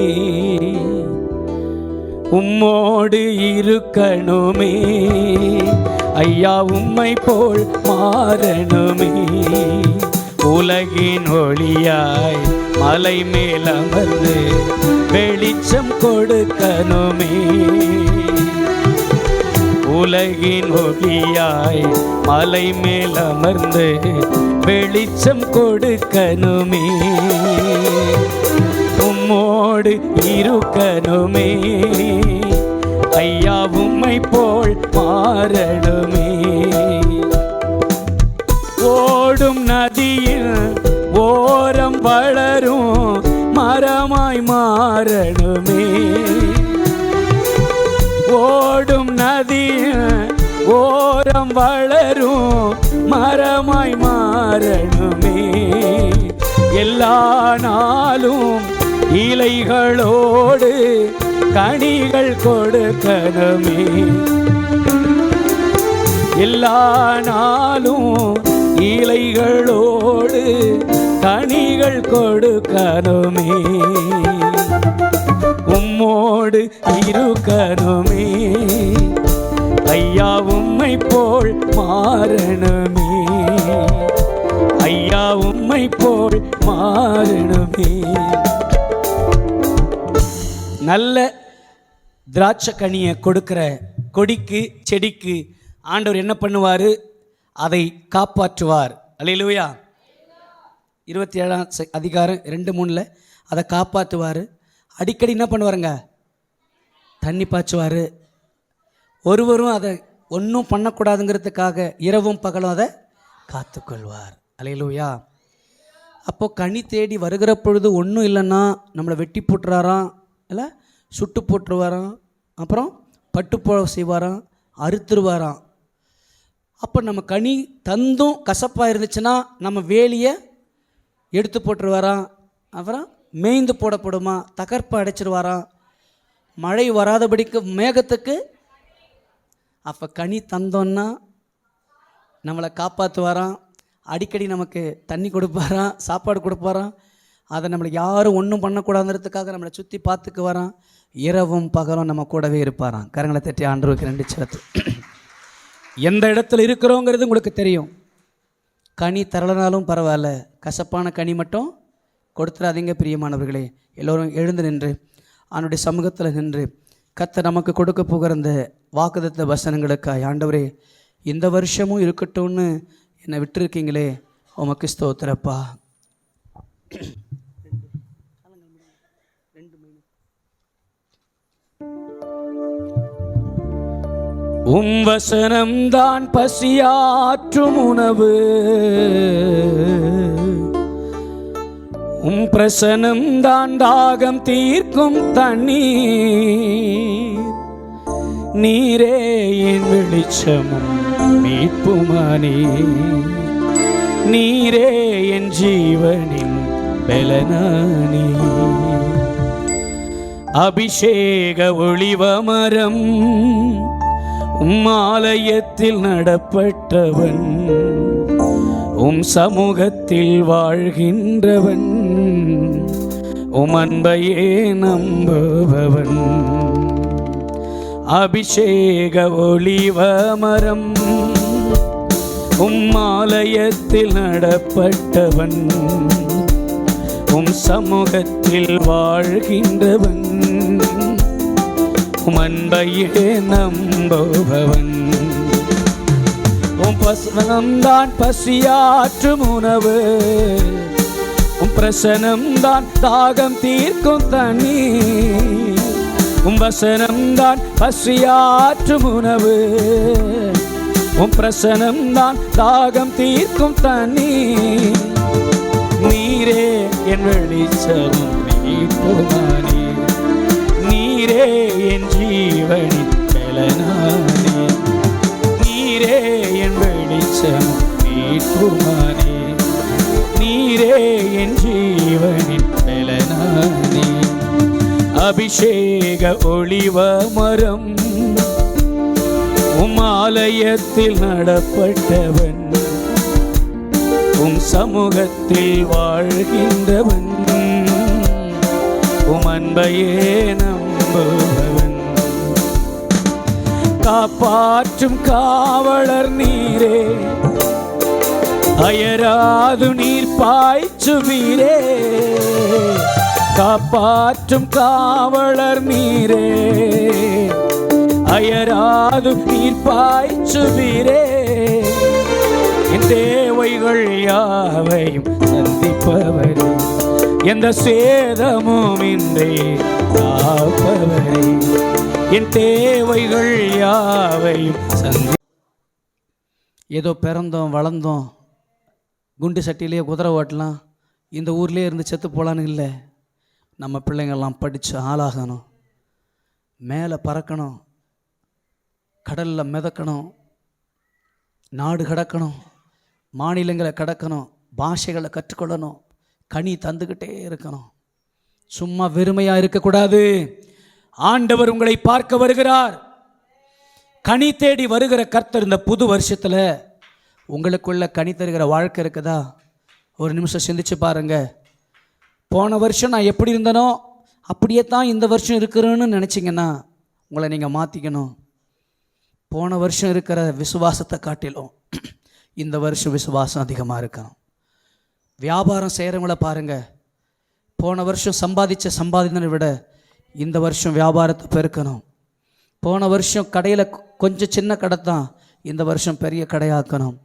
உம்மோடு இருக்கணுமே ஐயா, உம்மை போல் மாறணுமே. உலகின் ஒளியாய் மலை மேல் அமர்ந்து வெளிச்சம் கொடுக்கணுமே. உலகின் ஒளியாய் மலை மேல் அமர்ந்து வெளிச்சம் கொடுக்கணுமே. உம்மோடு இருக்கணுமே ஐயா, உம்மை போல் மாறணுமே. ஓடும் நதியில் ஓரம் வளரும் மரமாய் மாறணுமே. ஓடும் நதியில் ஓரம் வளரும் மரமாய் மாறணுமே. எல்லா நாளும் இலைகளோடு கனிகள் கொடுக்கணுமே. எல்லா நாளும் இலைகளோடு கனிகள் கொடுக்கணுமே. உம்மோடு இருக்கணுமே, ஐயா உம்மை போல் மாறணுமே, ஐயா உம்மை போல் மாறணுமே. நல்ல திராட்சை கனியை கொடுக்கிற கொடிக்கு செடிக்கு ஆண்டவர் என்ன பண்ணுவார்? அதை காப்பாற்றுவார். அல்லேலூயா. 27ஆம் அதிகாரம் 2:3 அதை காப்பாற்றுவார். அடிக்கடி என்ன பண்ணுவாருங்க? தண்ணி பாய்ச்சுவார். ஒருவரும் அதை ஒன்றும் பண்ணக்கூடாதுங்கிறதுக்காக இரவும் பகலும் அதை காத்துக்கொள்வார். அல்லேலூயா. அப்போது கனி தேடி வருகிற பொழுது ஒன்றும் இல்லைன்னா நம்மளை வெட்டி போட்டுறாராம், இல்லை சுட்டு போட்டுருவாராம், அப்புறம் பட்டுப்போ செய்வாராம், அறுத்துருவாராம். அப்போ நம்ம கனி தந்தும் கசப்பாக இருந்துச்சுன்னா நம்ம வேலியை எடுத்து போட்டுருவாராம், அப்புறம் மேய்ந்து போடப்படுமா, தகர்ப்பை அடைச்சிருவாராம், மழை வராதபடிக்கு மேகத்துக்கு. அப்போ கனி தந்தோன்னா நம்மளை காப்பாற்றுவாராம், அடிக்கடி நமக்கு தண்ணி கொடுப்பாராம், சாப்பாடு கொடுப்பாராம். அதை நம்மளுக்கு யாரும் ஒன்றும் பண்ணக்கூடாதுன்றதுக்காக நம்மளை சுற்றி பார்த்துக்கு வரான். இரவும் பகலும் நம்ம கூடவே இருப்பாராம். கரங்களை தட்டி ஆண்டவருக்கு நன்றி செலுத்து. எந்த இடத்துல இருக்கிறோங்கிறது உங்களுக்கு தெரியும். கனி தரலனாலும் பரவாயில்ல, கசப்பான கனி மட்டும் கொடுத்துடாதீங்க பிரியமானவர்களே. எல்லோரும் எழுந்து நின்று அவனுடைய சமூகத்தில் நின்று கர்த்தர் நமக்கு கொடுக்க போகிற இந்த வாக்குத்தத்த வசனங்களுக்காய், ஆண்டவரே இந்த வருஷமும் இருக்கட்டும்னு என்னை விட்டுருக்கீங்களே, உமக்கு ஸ்தோத்திரப்பா. உம் வசனம்தான் பசியாற்றும் உணவு, உம் பிரசனம்தான் தாகம் தீர்க்கும் தண்ணீர். நீரே என் வெளிச்சமும் மீட்புமானே, நீரே என் ஜீவனின் பலனானே. அபிஷேக ஒளிவமரம் உம் ஆலயத்தில் நடப்பட்டவன், உம் சமூகத்தில் வாழ்கின்றவன், உம் அன்பையே நம்புபவன். அபிஷேக ஒளிவமரம் உம் ஆலயத்தில் நடப்பட்டவன், உம் சமூகத்தில் வாழ்கின்றவன், உம் அன்பையே நம்புபவன். உம் வசனம்தான் பசியாற்றும் உணவு, உம் பிரசனம்தான் தாகம் தீர்க்கும் தண்ணீர். உம் வசனம்தான் பசியாற்றும் உணவு, உம் பிரசனம்தான் தாகம் தீர்க்கும் தண்ணீர். நீரே என் வெளிச்சமும் மீட்புமானே, நீரே என் ஜீவனின் பலனானே, நீரே என் வெளிச்சமும் மீட்புமானே, நீரே என் ஜீவனின் பலனானே. அபிஷேக ஒளிவமரம் உம் ஆலயத்தில் நடப்பட்டவன், உம் சமூகத்தில் வாழ்கின்றவன், உம் அன்பையே நம்புபவன். காப்பாற்றும் காவலர் நீரே, அயராது நீர் பாய்ச்சுவீரே. காப்பாற்றும் காவலர் நீரே, அயராது நீர் பாய்ச்சுவீரே. என் தேவைகள் யாவையும் சந்திப்பவரே, எந்த சேதமும் இன்றி காப்பவரே. என் தேவைகள் யாவையும் ஏதோ பிறந்தோம் வளர்ந்தோம், குண்டு சட்டிலேயே குதிரை ஓட்டலாம், இந்த ஊர்லேயே இருந்து செத்து போகலான்னு இல்லை. நம்ம பிள்ளைங்கள்லாம் படித்து ஆளாகணும், மேலே பறக்கணும், கடலில் மிதக்கணும், நாடு கடக்கணும், மாநிலங்களை கடக்கணும், பாஷைகளை கற்றுக்கொள்ளணும், கனி தந்துக்கிட்டே இருக்கணும். சும்மா வெறுமையாக இருக்கக்கூடாது. ஆண்டவர் உங்களை பார்க்க வருகிறார். கனி தேடி வருகிற கர்த்தர் இந்த புது வருஷத்தில் உங்களுக்குள்ள கனி தருகிற வாழ்க்கை இருக்குதா? ஒரு நிமிஷம் சிந்திச்சு பாருங்க. போன வருஷம் நான் எப்படி இருந்தனோ அப்படியே தான் இந்த வருஷம் இருக்கிறோன்னு நினச்சிங்கன்னா உங்களை நீங்கள் மாற்றிக்கணும். போன வருஷம் இருக்கிற விசுவாசத்தை காட்டிலும் இந்த வருஷம் விசுவாசம் அதிகமாக இருக்கணும். வியாபாரம் செய்கிறவங்கள பாருங்கள், போன வருஷம் சம்பாதித்தனை விட இந்த வருஷம் வியாபாரத்தை பெருக்கணும். போன வருஷம் கடையில் கொஞ்சம் சின்ன கடை தான், இந்த வருஷம் பெரிய கடையாக்கணும்.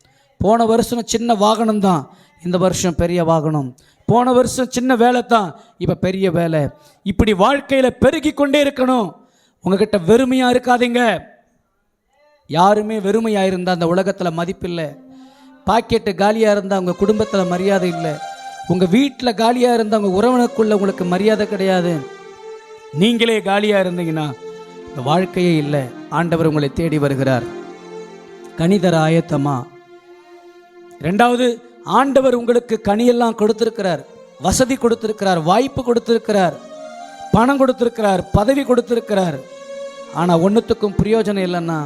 போன வருஷம் சின்ன வாகனம் தான், இந்த வருஷம் பெரிய வாகனம். போன வருஷம் சின்ன வேலை தான், இப்போ பெரிய வேலை. இப்படி வாழ்க்கையில் பெருகி கொண்டே இருக்கணும். உங்ககிட்ட வெறுமையாக இருக்காதீங்க. யாருமே வெறுமையாக இருந்தால் அந்த உலகத்தில் மதிப்பில்லை. பாக்கெட்டு காலியாக இருந்தால் உங்கள் குடும்பத்தில் மரியாதை இல்லை. உங்கள் வீட்டில் காலியாக இருந்தால் உங்கள் உறவினருக்குள்ள உங்களுக்கு மரியாதை கிடையாது. நீங்களே காலியாக இருந்தீங்கன்னா இந்த வாழ்க்கையே இல்லை. ஆண்டவர் உங்களை தேடி வருகிறார். கனிதர ஆயத்தமா? ரெண்டாவது, ஆண்டவர் உங்களுக்கு கனியெல்லாம் கொடுத்திருக்கிறார், வசதி கொடுத்திருக்கிறார், வாய்ப்பு கொடுத்திருக்கிறார், பணம் கொடுத்திருக்கிறார், பதவி கொடுத்திருக்கிறார். ஆனால் ஒன்றுத்துக்கும் பிரயோஜனம் இல்லைன்னா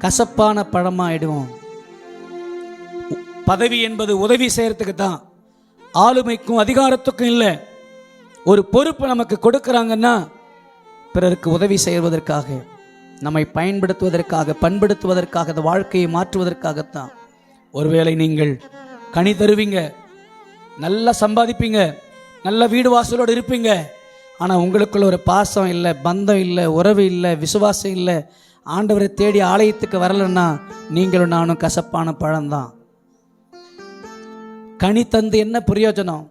கசப்பான பழமாயிடுவோம். பதவி என்பது உதவி செய்யறதுக்கு தான், ஆளுமைக்கும் அதிகாரத்துக்கும் இல்லை. ஒரு பொறுப்பு நமக்கு கொடுக்குறாங்கன்னா பிறருக்கு உதவி செய்வதற்காக, நம்மை பயன்படுத்துவதற்காக, பண்படுத்துவதற்காக, அந்த வாழ்க்கையை மாற்றுவதற்காகத்தான். ஒருவேளை நீங்கள் கனி தருவீங்க, நல்லா சம்பாதிப்பீங்க, நல்ல வீடு வாசலோடு இருப்பீங்க, ஆனால் உங்களுக்குள்ள ஒரு பாசம் இல்லை, பந்தம் இல்லை, உறவு இல்லை, விசுவாசம் இல்லை, ஆண்டவரை தேடி ஆலயத்துக்கு வரலன்னா நீங்களும் நானும் கசப்பான பழம்தான். கனி தந்து என்ன பிரயோஜனம்?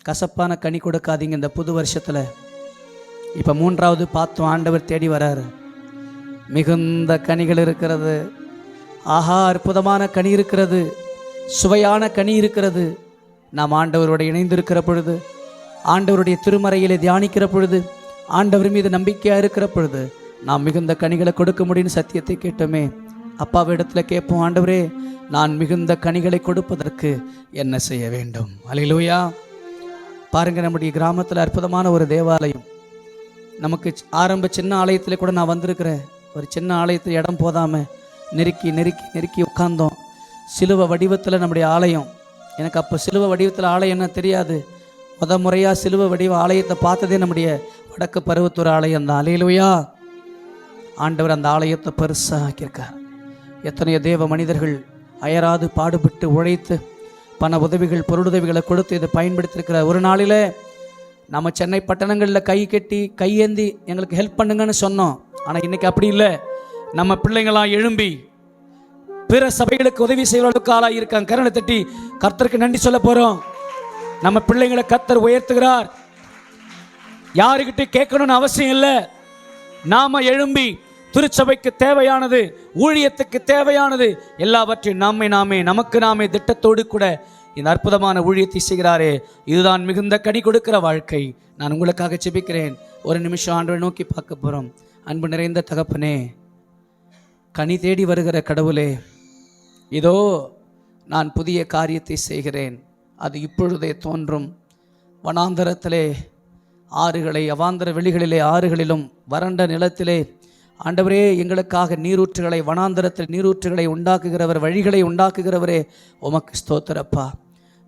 கசப்பான கனி கொடுக்காதீங்க இந்த புது வருஷத்தில். இப்போ மூன்றாவது பார்த்தோம், ஆண்டவர் தேடி வராரு. மிகுந்த கனிகள் இருக்கிறது. ஆஹா, அற்புதமான கனி இருக்கிறது, சுவையான கனி இருக்கிறது. நாம் ஆண்டவரோடு இணைந்திருக்கிற பொழுது, ஆண்டவருடைய திருமறையிலே தியானிக்கிற பொழுது, ஆண்டவர் மீது நம்பிக்கையாக இருக்கிற பொழுது நாம் மிகுந்த கனிகளை கொடுக்க முடியும்னு சத்தியத்தை கேட்டோமே. அப்பாவிடத்தில் கேட்போம், ஆண்டவரே நான் மிகுந்த கனிகளை கொடுப்பதற்கு என்ன செய்ய வேண்டும்? அல்லேலூயா. பாருங்கள், நம்முடைய கிராமத்தில் அற்புதமான ஒரு தேவாலயம். நமக்கு ஆரம்ப சின்ன ஆலயத்தில் கூட நான் வந்திருக்கிறேன். ஒரு சின்ன ஆலயத்தில் இடம் போதாமல் நெருக்கி நெருக்கி நெருக்கி உட்கார்ந்தோம். சிலுவை வடிவத்தில் நம்முடைய ஆலயம். எனக்கு அப்போ சிலுவை வடிவத்தில் ஆலயம்னா தெரியாது. முறையாக சிலுவை வடிவ ஆலயத்தை பார்த்ததே நம்முடைய வடக்கு பருவத்தூர் ஆலயம் தான். அல்லேலூயா. ஆண்டவர் அந்த ஆலயத்தை பெருசாக ஆக்கியிருக்கார். எத்தனையோ தேவ மனிதர்கள் அயராது பாடுபட்டு உழைத்து பண உதவிகள், பொருளுதவிகளை கொடுத்து இதை பயன்படுத்தியிருக்கிறார். ஒரு நாளில் நம்ம சென்னை பட்டணங்களில் கை கட்டி கையேந்தி எங்களுக்கு ஹெல்ப் பண்ணுங்கன்னு சொன்னோம். ஆனால் இன்றைக்கி அப்படி இல்லை. நம்ம பிள்ளைங்களாம் எழும்பி பிற சபைகளுக்கு உதவி செய்வதற்கு ஆளாக இருக்காங்க. கரணை தட்டி கர்த்தருக்கு நன்றி சொல்ல போகிறோம். நம்ம பிள்ளைங்களை கர்த்தர் உயர்த்துகிறார். யாருக்கிட்ட கேட்கணும்னு அவசியம் இல்லை. நாம எழும்பி திருச்சபைக்கு தேவையானது, ஊழியத்துக்கு தேவையானது எல்லாவற்றையும் நமக்கு நாமே திட்டத்தோடு கூட இந்த அற்புதமான ஊழியத்தை செய்கிறாரே, இதுதான் மிகுந்த கனி கொடுக்கிற வாழ்க்கை. நான் உங்களுக்காக ஜெபிக்கிறேன். ஒரு நிமிஷம் ஆண்டவரை நோக்கி பார்க்க போகிறோம். அன்பு நிறைந்த தகப்பனே, கனி தேடி வருகிற கடவுளே, இதோ நான் புதிய காரியத்தை செய்கிறேன், அது இப்பொழுதே தோன்றும். வனாந்தரத்திலே ஆறுகளை, அவாந்தர வெளிகளிலே ஆறுகளிலும் வறண்ட நிலத்திலே ஆண்டவரே எங்களுக்காக நீரூற்றுகளை, வனாந்தரத்தில் நீரூற்றுகளை உண்டாக்குகிறவர், வழிகளை உண்டாக்குகிறவரே, உமக்கு ஸ்தோத்திரப்பா.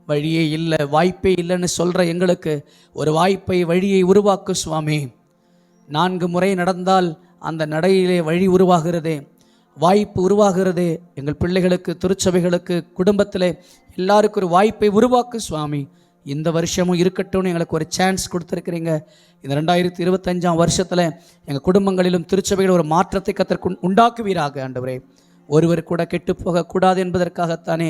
வழியே இல்லை, வாய்ப்பே இல்லைன்னு சொல்கிற எங்களுக்கு ஒரு வாய்ப்பை, வழியை உருவாக்கு சுவாமி. 4 முறை நடந்தால் அந்த நடையிலே வழி உருவாகிறதே, வாய்ப்பு உருவாகிறதே. எங்கள் பிள்ளைகளுக்கு, திருச்சபைகளுக்கு, குடும்பத்தில் எல்லாருக்கும் ஒரு வாய்ப்பை உருவாக்கு சுவாமி. இந்த வருஷமும் இருக்கட்டும்னு எங்களுக்கு ஒரு சான்ஸ் கொடுத்துருக்கிறீங்க. இந்த 2025ஆம் வருஷத்தில் எங்கள் குடும்பங்களிலும் திருச்சபையில் ஒரு மாற்றத்தை கர்த்தர் உண்டாக்குவீராக. ஆண்டவரே, ஒருவர் கூட கெட்டு போகக்கூடாது என்பதற்காகத்தானே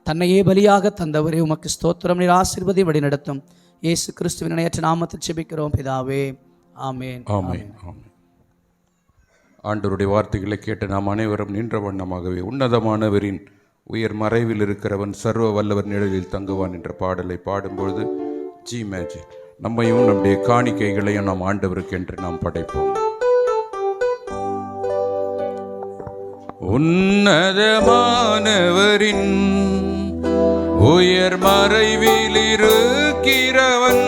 தன்னையே பலியாக தந்தவரே, உமக்கு ஸ்தோத்திரம். நீர் ஆசீர்வதி வழி நடத்தும். இயேசு கிறிஸ்துவின் இணையற்ற நாமத்தில் ஜெபிக்கிறோம் பிதாவே, ஆமேன். ஆமேன். ஆண்டவருடைய வார்த்தைகளை கேட்டு நாம் அனைவரும் நின்ற வண்ணமாகவே உன்னதமானவரின் உயர் மறைவில் இருக்கிறவன் சர்வ வல்லவர் நிழலில் தங்குவான் என்ற பாடலை பாடும்பொழுது ஜி மேஜிக் நம்மையும் நம்முடைய காணிக்கைகளையும் நாம் ஆண்டவருக்கு என்று நாம் படைப்போம். உன்னதமானவரின் உயர் மறைவில் இருக்கிறவன்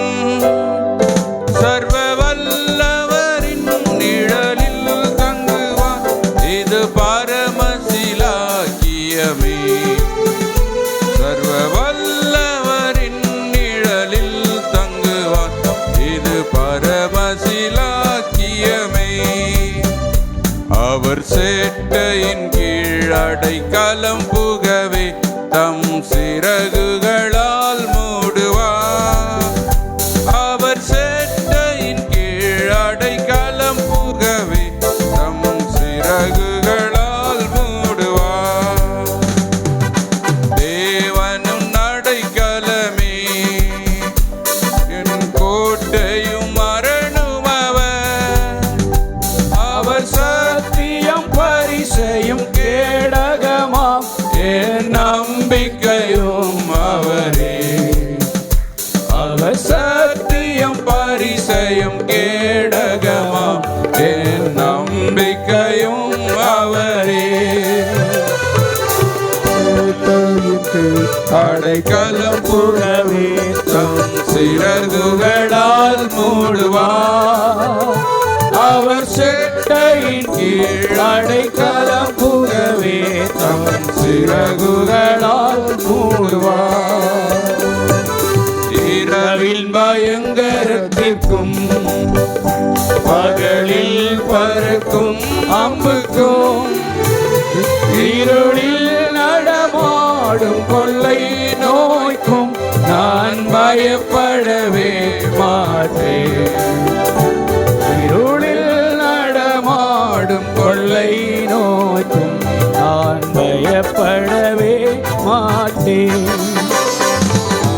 சர்வ வல்லவரின் நிழலில் தங்குவான், இது பரமசிலாக்கியமே. சர்வ வல்லவரின் நிழலில் தங்குவான், இது பரம செட்டையின் கீழ் அடைக்கலம் புகவே தம் சிறகுகளால் மூடுவார். அவர் செட்டையின் கீழ் அடைக்கலம் புகவே தம் சிறகுகளால் மூடுவார். தேவனும் அடைக்கலமே, என் கோட்டையும் அரணும் அவர். அவர் சத்தியம் பரிசையும் கேடகமாம் என் நம்பிக்கையும் அவரே. அவர் சத்தியம் பரிசையும் கேடகமாம் என் நம்பிக்கையும் அவரே. அடைக்கலம் புகவே தம் சிறகுகளால் மூடுவார். அவர் செட்டையின் கீழ் அடைக்கலம் புகவே தம் சிறகுகளால் மூடுவார். இரவில் பயங்கரத்திற்கும் பகலில் பறக்கும் அம்புக்கும் இருளில் நடமாடும் கொள்ளை நோய்க்கும் நான் பயப்படவே மாட்டேன். இருளில் நடமாடும் கொள்ளை நோய்க்கும் நான் பயப்படவே மாட்டேன்.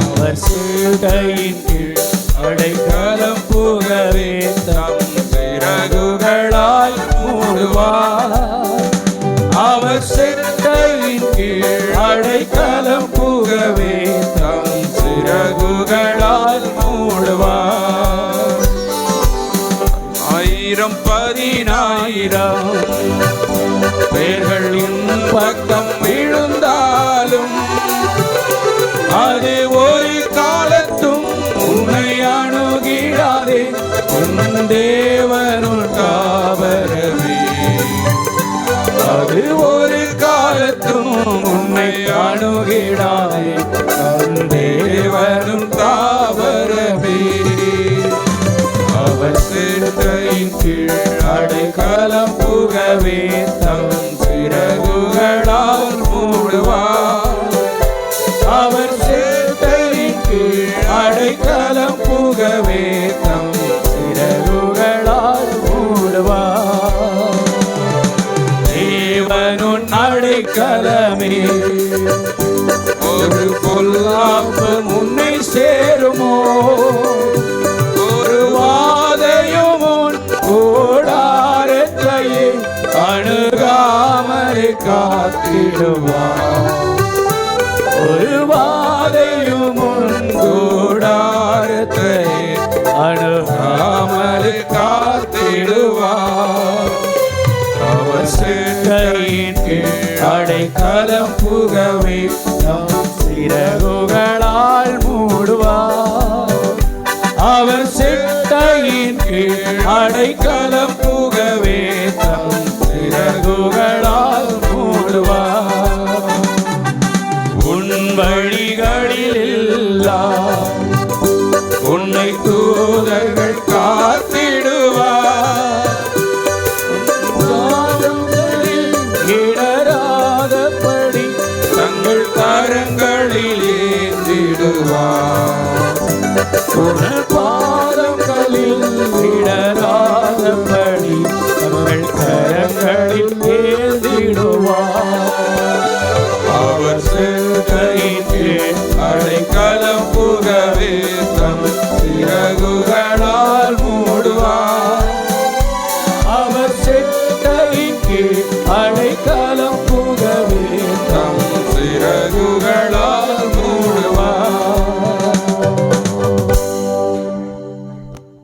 அவர் செட்டையின் கீழ் அடைக்கலம் புகவே தம் சிறகுகளால் மூடுவார். அவர் செட்டையின் கீழ் அடைக்கலம் புகவே தம் சிறகுகளால் மூடுவார். 1000 10,000 பேர்களின் பக்கம் விழுந்தாலும் அது ஒரு காலத்தும் உன்னை அணுகிடாதே. உன் தேவனுள் காவலவே, அது ஒரு காலத்தும் உன்னை அணுகிடாதே. உன் தேவனுள் காவலவே. அவர் செட்டையின் கீழ் அடைக்கலம் புகவே தம் சிறகுகளால் மூடுவார். அவர் செட்டையின் கீழ் அடைக்கலம் புகவே தம் சிறகுகளால் மூடுவார். தேவனுன் அடைக்கலமே, ஒரு பொல்லாப்பு முன்னை சேருமோ? ஒரு வாதையும் உன் கூடாரத்தையே அணுகாமலே காத்திடுவார். ஒரு வாதையும் உன் கூடாரத்தையே அணுகாமலே காத்திடுவார். அவர் செட்டையின் கீழ் அடைக்கலம் புகவே தம் சிறகுகளால் மூடுவார். அவர் செட்டையின் கீழ் அடைக்கலம் புகவே தம் சிறகுகளால் மூடுவார். உன் வழிகளில் எல்லாம் உன்னை தூதர்கள் காத்திடுவார். இடராதபடி தங்கள் கரங்களில் ஏந்திடுவார். உன் பாதங்களில் இடராதபடி தங்கள் கரங்களில் ஏந்திடுவார். அவர் செட்டையின் கீழ் அடைக்கலம் புகவே தம் சிறகுகளால் மூடுவார். அவர் செட்டையின் கீழ் அடைக்கலம் புகவே தம் சிறகுகளால் மூடுவார்.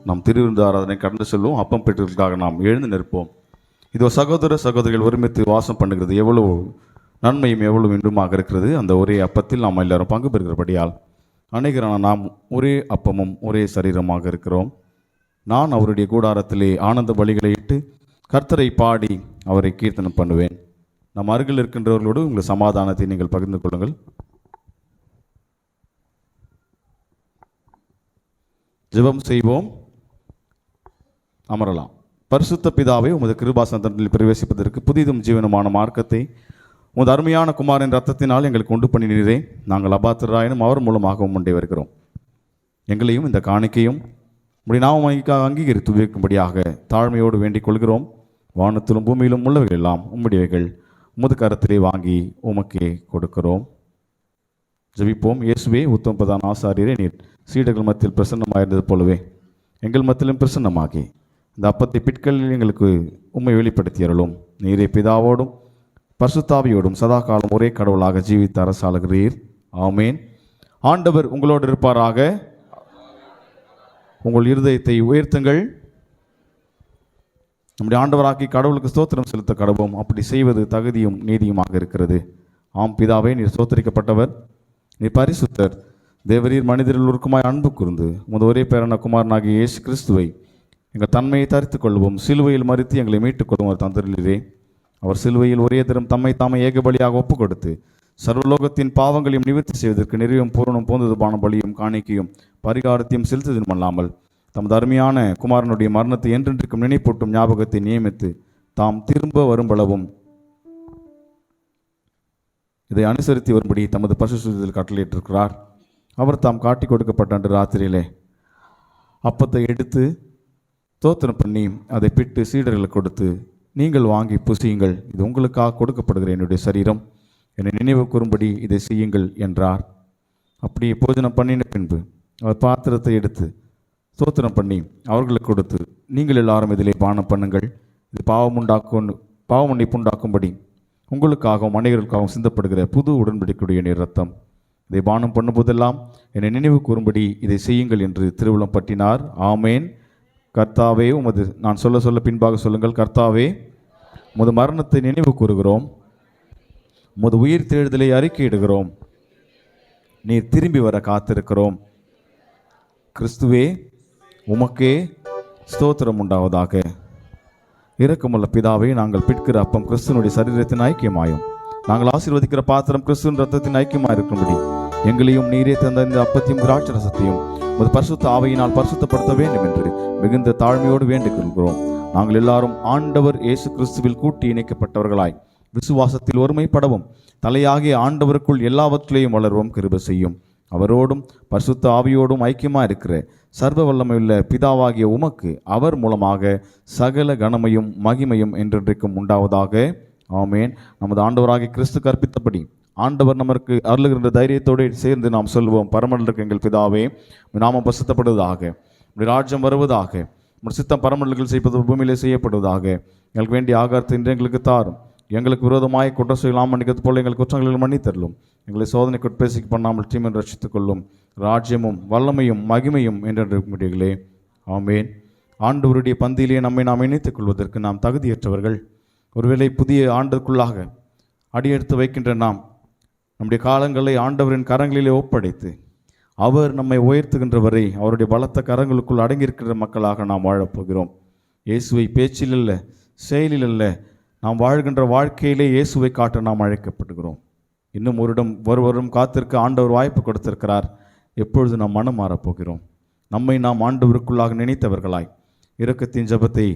நாம் திருவிருந்து ஆராதனை கடந்து செல்வோம். அப்பம் பெற்றதற்காக நாம் எழுந்து நிற்போம். இதோ சகோதர சகோதரிகள் ஒருமித்து வாசம் பண்ணுகிறது எவ்வளவு நன்மையும் எவ்வளவு இன்பமாக இருக்கிறது. அந்த ஒரே அப்பத்தில் நாம் எல்லாரும் பங்கு பெறுகிறபடியால் அநேகரான நாம் ஒரே அப்பமும் ஒரே சரீரமாக இருக்கிறோம். நான் அவருடைய கூடாரத்திலே ஆனந்த பலிகளை இட்டு கர்த்தரை பாடி அவரை கீர்த்தனம் பண்ணுவேன். நம் அருகில் இருக்கின்றவர்களோடு உங்கள் சமாதானத்தை நீங்கள் பகிர்ந்து கொள்ளுங்கள். ஜெபம் செய்வோம். அமரலாம். பரிசுத்த பிதாவே, உமது கிருபாசனத்தில் பிரவேசிப்பதற்கு புதிதும் ஜீவனமான மார்க்கத்தை உமது அருமையான குமாரின் ரத்தத்தினால் எங்களுக்கு உண்டு பண்ணினீரே. நாங்கள் அபாத்திராயினும் அவர் மூலமாக உம்முண்டே வருகிறோம். எங்களையும் இந்த காணிக்கையும் உம்முடைய நாமம் அங்கீகரித்து உபயோகிக்கும்படியாக தாழ்மையோடு வேண்டிக் கொள்கிறோம். வானத்திலும் பூமியிலும் உள்ளவைகள் எல்லாம் உம்முடையவைகள். உமது கரத்திலே வாங்கி உமக்கே கொடுக்கிறோம். ஜெபிப்போம். இயேசுவே, உத்தம பிரதான ஆசாரியரே, நீர் சீடர்கள் மத்தியில் பிரசன்னமாயிருந்தது போலவே எங்கள் மத்தியிலும் பிரசன்னமாகி இந்த அப்பத்தை பிற்களில் எங்களுக்கு உம்மை வெளிப்படுத்தி அருளும். நீரே பிதாவோடும் பரிசுத்தாவியோடும் சதா காலம் ஒரே கடவுளாக ஜீவித்த அரசாளுகிறீர். ஆமேன். ஆண்டவர் உங்களோடு இருப்பாராக. உங்கள் இருதயத்தை உயர்த்துங்கள். நம்முடைய ஆண்டவராக்கி கடவுளுக்கு ஸ்தோத்திரம் செலுத்த கடவோம். அப்படி செய்வது தகுதியும் நீதியுமாக இருக்கிறது. ஆம் பிதாவே, நீர் ஸ்தோத்தரிக்கப்பட்டவர், நீர் பரிசுத்தர். தேவரீர் மனிதரில் ஒருக்குமாய் அன்பு கூர்ந்து உமது ஒரே பேரான குமாரனாகிய இயேசு கிறிஸ்துவை எங்கள் தன்மையை தரித்துக் கொள்வோம். சிலுவையில் மறித்து எங்களை மீட்டுக் கொள்வோம் தந்தரிலே. அவர் சிலுவையில் ஒரே தரம் தம்மை தாமை ஏக பலியாக ஒப்புக் கொடுத்து சர்வலோகத்தின் பாவங்களையும் நிவர்த்தி செய்வதற்கு நிறைவும் பூரணம் போந்ததுபான பலியும் காணிக்கையும் பரிகாரத்தையும் செலுத்துவதும் அல்லாமல் தமது அருமையான குமாரனுடைய மரணத்தை என்றென்றைக்கும் நினைப்பூட்டும் ஞாபகத்தை நியமித்து தாம் திரும்ப வரும்பளவும் இதை அனுசரித்து வரும்படி தமது பரிசுத்தத்தில் கட்டளையிட்டிருக்கிறார். அவர் தாம் காட்டி கொடுக்கப்பட்ட அன்று ராத்திரியிலே அப்பத்தை எடுத்து தோத்திரம் பண்ணி அதை பிட்டு சீடர்களுக்கு கொடுத்து, நீங்கள் வாங்கி புசியுங்கள், இது உங்களுக்காக கொடுக்கப்படுகிற என்னுடைய சரீரம், என்னை நினைவு கூறும்படி இதை செய்யுங்கள் என்றார். அப்படியே போஜனம் பண்ணின பின்பு அவர் பாத்திரத்தை எடுத்து ஸ்தோத்திரம் பண்ணி அவர்களுக்கு கொடுத்து, நீங்கள் எல்லாரும் இதிலே பானம் பண்ணுங்கள், இது பாவமன்னிப்பு உண்டாக்கும்படி உங்களுக்காகவும் அனைவருக்காகவும் சிந்தப்படுகிற புது உடன்படிக்கையுடைய நீர் ரத்தம். இதை பானம் பண்ணும்போதெல்லாம் என்னை நினைவு கூறும்படி இதை செய்யுங்கள் என்று திருவுளம் பற்றினார். ஆமேன். கர்த்தாவே, உமது நான் சொல்ல சொல்ல பின்பாக சொல்லுங்கள். கர்த்தாவே, உமது மரணத்தை நினைவு கூறுகிறோம், உமது உயிர் தேடுதலை அறிக்கையிடுகிறோம், நீர் திரும்பி வர காத்திருக்கிறோம். கிறிஸ்துவே, உமக்கே ஸ்தோத்திரம் உண்டாவதாக. இரக்கமுள்ள பிதாவே, நாங்கள் பிற்கிற அப்பம் கிறிஸ்துவனுடைய சரீரத்தின் ஐக்கியமாயும் நாங்கள் ஆசீர்வதிக்கிற பாத்திரம் கிறிஸ்துவின் ரத்தத்தின் ஐக்கியமாக இருக்கும்படி எங்களையும் நீரே தந்த இந்த அப்பத்தையும் திராட்சரசத்தையும் ஒரு பரிசுத்த ஆவையினால் பரிசுத்தப்படுத்த வேண்டும் என்று மிகுந்த தாழ்மையோடு வேண்டிக் கொள்கிறோம். நாங்கள் எல்லாரும் ஆண்டவர் இயேசு கிறிஸ்துவில் கூட்டி இணைக்கப்பட்டவர்களாய் விசுவாசத்தில் ஒருமைப்படவும் தலையாகிய ஆண்டவருக்குள் எல்லாவற்றிலையும் வளர்வோம் கிருபை செய்யும். அவரோடும் பரிசுத்த ஆவியோடும் ஐக்கியமாக இருக்கிற சர்வ வல்லமையுள்ள பிதாவாகிய உமக்கு அவர் மூலமாக சகல கனமையும் மகிமையும் என்றென்றைக்கும் உண்டாவதாக. ஆமேன். நமது ஆண்டவராகிய கிறிஸ்து கற்பித்தபடி ஆண்டவர் நமக்கு அருளுகின்ற தைரியத்தோடு சேர்ந்து நாம் சொல்வோம். பரமண்டலுக்கு எங்கள் பிதாவே, நாமம் பரிசுத்தப்படுவதாக, ராஜ்யம் வருவதாக, சித்தம் பரமண்டல்கள் செய்வது பூமியிலே செய்யப்படுவதாக. எங்களுக்கு வேண்டிய ஆகாரத்தை இன்று எங்களுக்கு தாரும். எங்களுக்கு விரோதமாய் குற்றம் செய்யலாம் மன்னிக்கிறது போல எங்கள் குற்றங்களில் மன்னித்தரலும். எங்களை சோதனைக்கு உட்பேசிக்கு பண்ணாமல் தீமை ரட்சித்துக் கொள்ளும். ராஜ்யமும் வல்லமையும் மகிமையும் என்றே. ஆமேன். ஆண்டவருடைய பந்தியிலே நம்மை நாம் இணைத்துக் கொள்வதற்கு நாம் தகுதியற்றவர்கள். ஒருவேளை புதிய ஆண்டுக்குள்ளாக அடியெடுத்து வைக்கின்ற நாம் நம்முடைய காலங்களை ஆண்டவரின் கரங்களிலே ஒப்படைத்து அவர் நம்மை உயர்த்துகின்ற வரை அவருடைய பலத்த கரங்களுக்குள் அடங்கியிருக்கிற மக்களாக நாம் வாழப்போகிறோம். இயேசுவை பேச்சில் அல்ல, செயலில் அல்ல, நாம் வாழ்கின்ற வாழ்க்கையிலே இயேசுவை காட்ட நாம் அழைக்கப்படுகிறோம். இன்னும் ஒருவரும் காத்திருக்க ஆண்டவர் வாய்ப்பு கொடுத்திருக்கிறார். எப்பொழுது நாம் மனம் மாறப்போகிறோம்? நம்மை நாம் ஆண்டவருக்குள்ளாக நினைத்தவர்களாய் இரக்கத்தின் ஜெபத்தை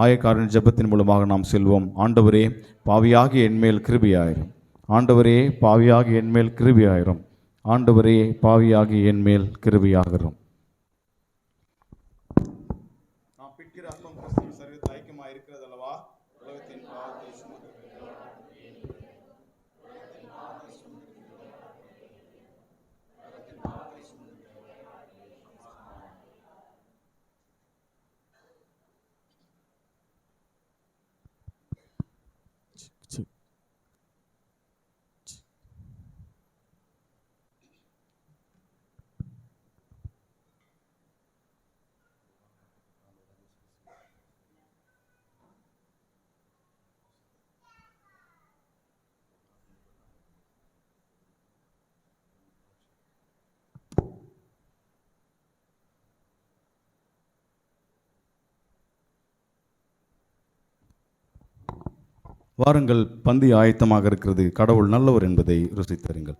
ஆயக்காரன் ஜெபத்தின் மூலமாக நாம் செல்வோம். ஆண்டவரே, பாவியாகிய என்மேல் கிருபையாயிரும். ஆண்டவரே, பாவியாகிய என்மேல் கிருபையாயிரும். ஆண்டவரே, பாவியாகிய என்மேல் கிருபையாகிறோம். நாம் பிற்கிற அப்பம் கிறிஸ்துவின் சரீரத்தில் ஐக்கியமாக இருக்கிறது அல்லவா? உலகத்தின் பாவத்தை வாருங்கள், பந்தி ஆயத்தமாக இருக்கிறது. கடவுள் நல்லவர் என்பதை ருசித்தருங்கள்.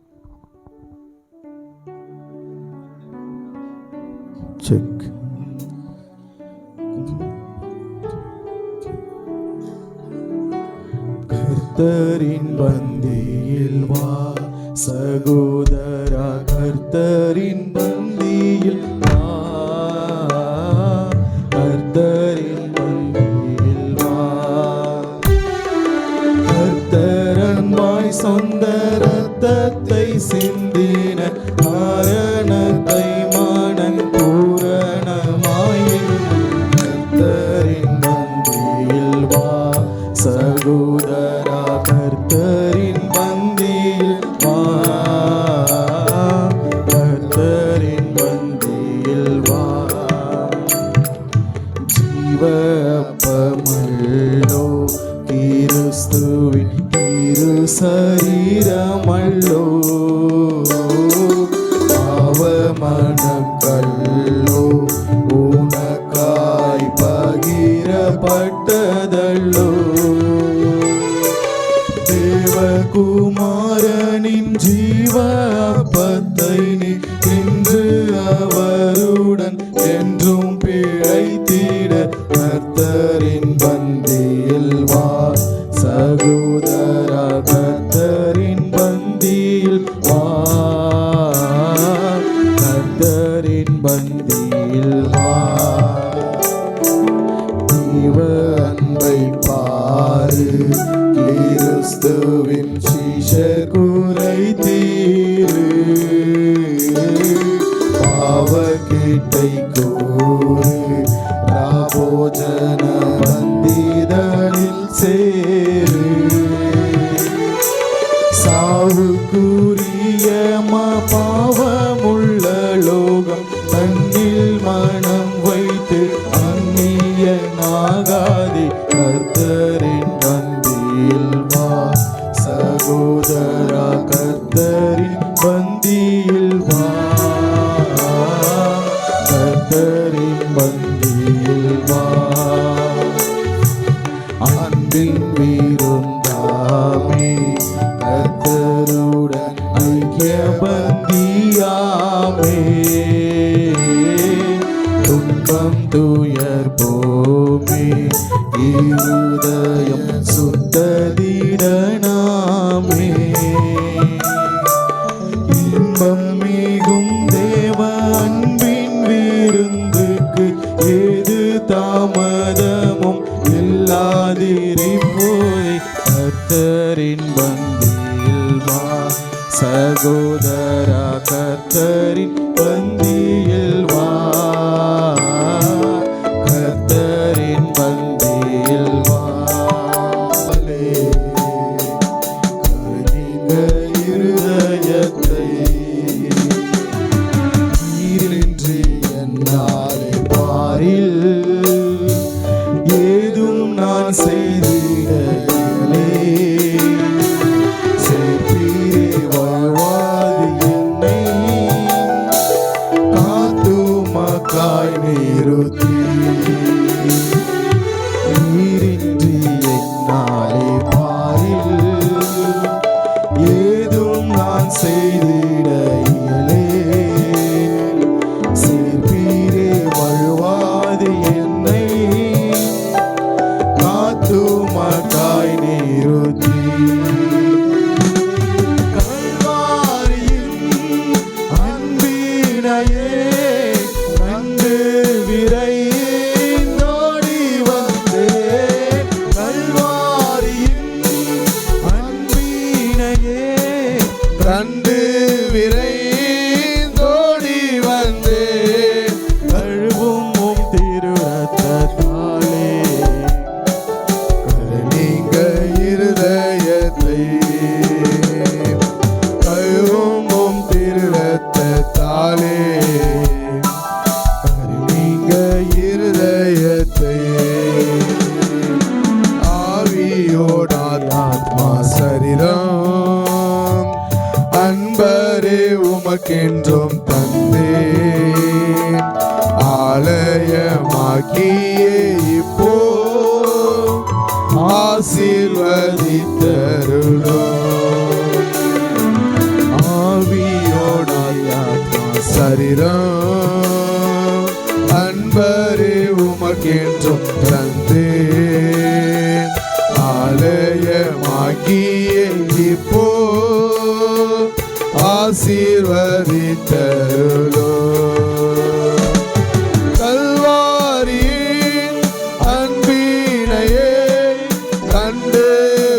கர்த்தரின் பந்தியில் வா சகோதரா, கர்த்தரின் பந்தியில் வா, கர்த்தரின் பந்தியில் வா. கர்த்தரன்பாய் சொந்த இரத்தத்தை சிந்தின காரணத்தை மனம் பூரணமாய் கர்த்தரின் பந்தியில் வா சகோதரா, கர்த்தரின் பந்தியில் வா, கர்த்தரின் பந்தியில் வா. ஜீவ அப்பமல்லோ கிறிஸ்துவின் திரு சரீரமல்லோ, பாவமனக்கல்லோ உனக்காய் பகிரப்பட்டதல்லோ. தேவகுமாரனின் ஜீவ அப்பத்தை நீ இன்று அவருடன் என்றும் பிழைத்திட கர்த்தரின் பந்தியில் வா சகோதரா, கர்த்தரின் பந்தியில் வா, கர்த்தரின் பந்தியில் வா. தேவ அன்பை பாரு, கிறிஸ்துவின் சீஷர் குறை தீரு, பாவக்கேட்டை கூறு, ராபோஜன பந்திதனில் சேரு. சாவுக்குரிய பாவமுள்ள லோகம் தன்னில் மனம் வைத்து அந்நியனாகாதே கர்த்தரின் பந்தியில் வா சகோதரா, கர்த்தரின் பந்தியில் வா, கர்த்தரின் பந்தியில் வா. அன்பின் விருந்தாமே கர்த்தருடன் ஐக்கிய பந்தியாமே, துன்பம் துயர் போமே இருதயம் சுத்ததிடனாமே. இன்பம் மிகும் தேவ அன்பின் விருந்துக்கு ஏது தாமதமும் இல்லாதிருப்போய் கர்த்தரின் பந்தியில் வா சகோதரா, கர்த்தரின் பந்தியில் வா, கர்த்தரின் பந்தியில் வா. கருணிங்க இருதயத்தை நீரின்றி என்னாலே பாரில் ஏதும் நான் செய்திடலே. சேர்ப்பீரே வாழ்வாது என்னை காத்துமக்காய் நிறுத்தி. நீரின்றி என்னாலே பாரில் ஏதும் நான் செய்திட இயலே. சேர்ப்பீரே வாழ்வாது என்னை காத்துமக்காய் நிறுத்தி. கல்வாரியின் அன்பினையே கண்டு விரைந்தோடி வந்தேன். கல்வாரியின் அன்பினையே கண்டு விரைந்தோடி வந்தேன். கழுவும் உம் திரு ரத்தத்தாலே கருணிங்க இருதயத்தை. கழுவும் உம் திரு ரத்தத்தாலே கருணிங்க இருதயத்தை. ஆவியோடாத்மா சரீரம் அன்பரே உமக்கென்றும் தந்தேன். ஆலயமாக்கியே இப்போ ஆசீர்வதித்தருளோ. ஆவியோடாத்மா சரீரம் அன்பரே உமக்கென்றும் தந்தேன். ஆலயமாக்கி ஆசீர்வதித்தருளோ. கல்வாரியின் அன்பினையே கண்டு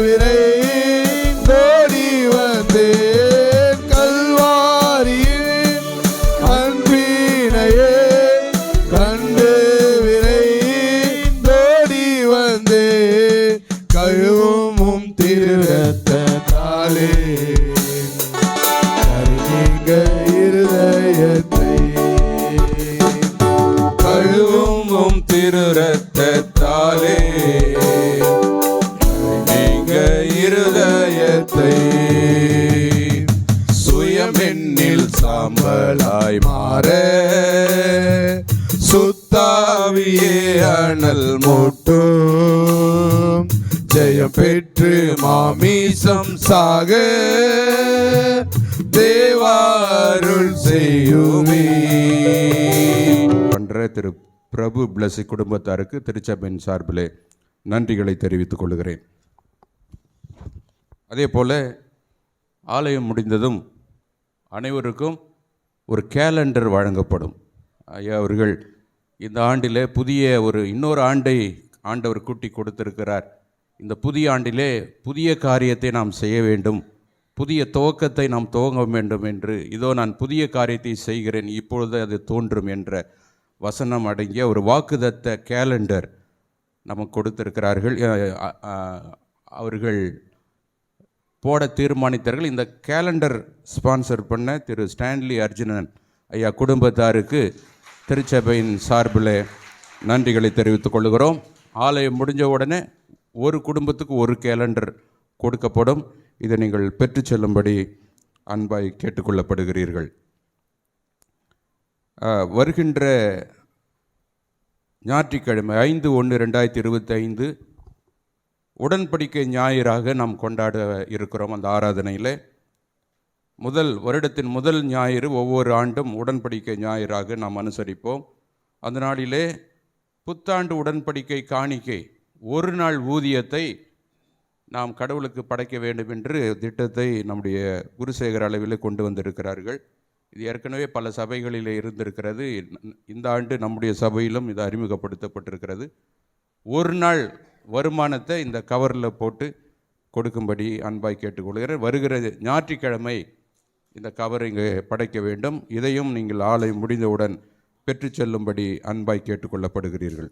விரைந்தோடி வந்தேன். கல்வாரியின் அன்பினையே கண்டு விரைந்தோடி வந்தேன். கழுவும் திருரத்தத்தாலே கருணீங்க இருதயத்தை. கழுவும் திரு ரத்தத்தாலே நீங்க இருதயத்தை. சுயமென்னில் சாம்பலாய் மாற சுத்தாவியே அனல் மூட்டும். ஜெயம் பெற்று மாமீசம் சாக தேவாருள் செய்யுமே. பண்ற திரு பிரபு பிளஸி குடும்பத்தாருக்கு திருச்சபையின் சார்பிலே நன்றிகளை தெரிவித்துக் கொள்கிறேன். அதே போல ஆலயம் முடிந்ததும் அனைவருக்கும் ஒரு கேலண்டர் வழங்கப்படும். ஐயா அவர்கள் இந்த ஆண்டிலே புதிய இன்னொரு ஆண்டை ஆண்டவர் கூட்டி கொடுத்திருக்கிறார். இந்த புதிய ஆண்டிலே புதிய காரியத்தை நாம் செய்ய வேண்டும், புதிய துவக்கத்தை நாம் துவங்க வேண்டும் என்று, இதோ நான் புதிய காரியத்தை செய்கிறேன், இப்பொழுது அது தோன்றும் என்ற வசனம் அடங்கிய ஒரு வாக்குதத்த கேலண்டர் நமக்கு கொடுத்திருக்கிறார்கள். அவர்கள் போட தீர்மானித்தார்கள். இந்த கேலண்டர் ஸ்பான்சர் பண்ண திரு ஸ்டான்லி அர்ஜுனன் ஐயா குடும்பத்தாருக்கு திருச்சபையின் சார்பில் நன்றிகளை தெரிவித்துக் கொள்கிறோம். ஆலயம் முடிஞ்ச உடனே ஒரு குடும்பத்துக்கு ஒரு கேலண்டர் கொடுக்கப்படும். இதை நீங்கள் பெற்று செல்லும்படி அன்பாய் கேட்டுக்கொள்ளப்படுகிறீர்கள். வருகின்ற ஞாயிற்றுக்கிழமை 5/1/2025 உடன்படிக்கை ஞாயிறாக நாம் கொண்டாட இருக்கிறோம். அந்த ஆராதனையில் வருடத்தின் முதல் ஞாயிறு ஒவ்வொரு ஆண்டும் உடன்படிக்கை ஞாயிறாக நாம் அனுசரிப்போம். அந்த நாளிலே புத்தாண்டு உடன்படிக்கை காணிக்கை ஒரு நாள் ஊதியத்தை நாம் கடவுளுக்கு படைக்க வேண்டும் என்று திட்டத்தை நம்முடைய குருசேகர அளவில் கொண்டு வந்திருக்கிறார்கள். இது ஏற்கனவே பல சபைகளில் இருந்திருக்கிறது. இந்த ஆண்டு நம்முடைய சபையிலும் இது அறிமுகப்படுத்தப்பட்டிருக்கிறது. ஒரு நாள் வருமானத்தை இந்த கவரில் போட்டு கொடுக்கும்படி அன்பாய் கேட்டுக்கொள்கிறேன். வருகிற ஞாயிற்றுக்கிழமை இந்த கவர் இங்கே படைக்க வேண்டும். இதையும் நீங்கள் ஆலயம் முடிந்தவுடன் பெற்று செல்லும்படி அன்பாய் கேட்டுக்கொள்ளப்படுகிறீர்கள்.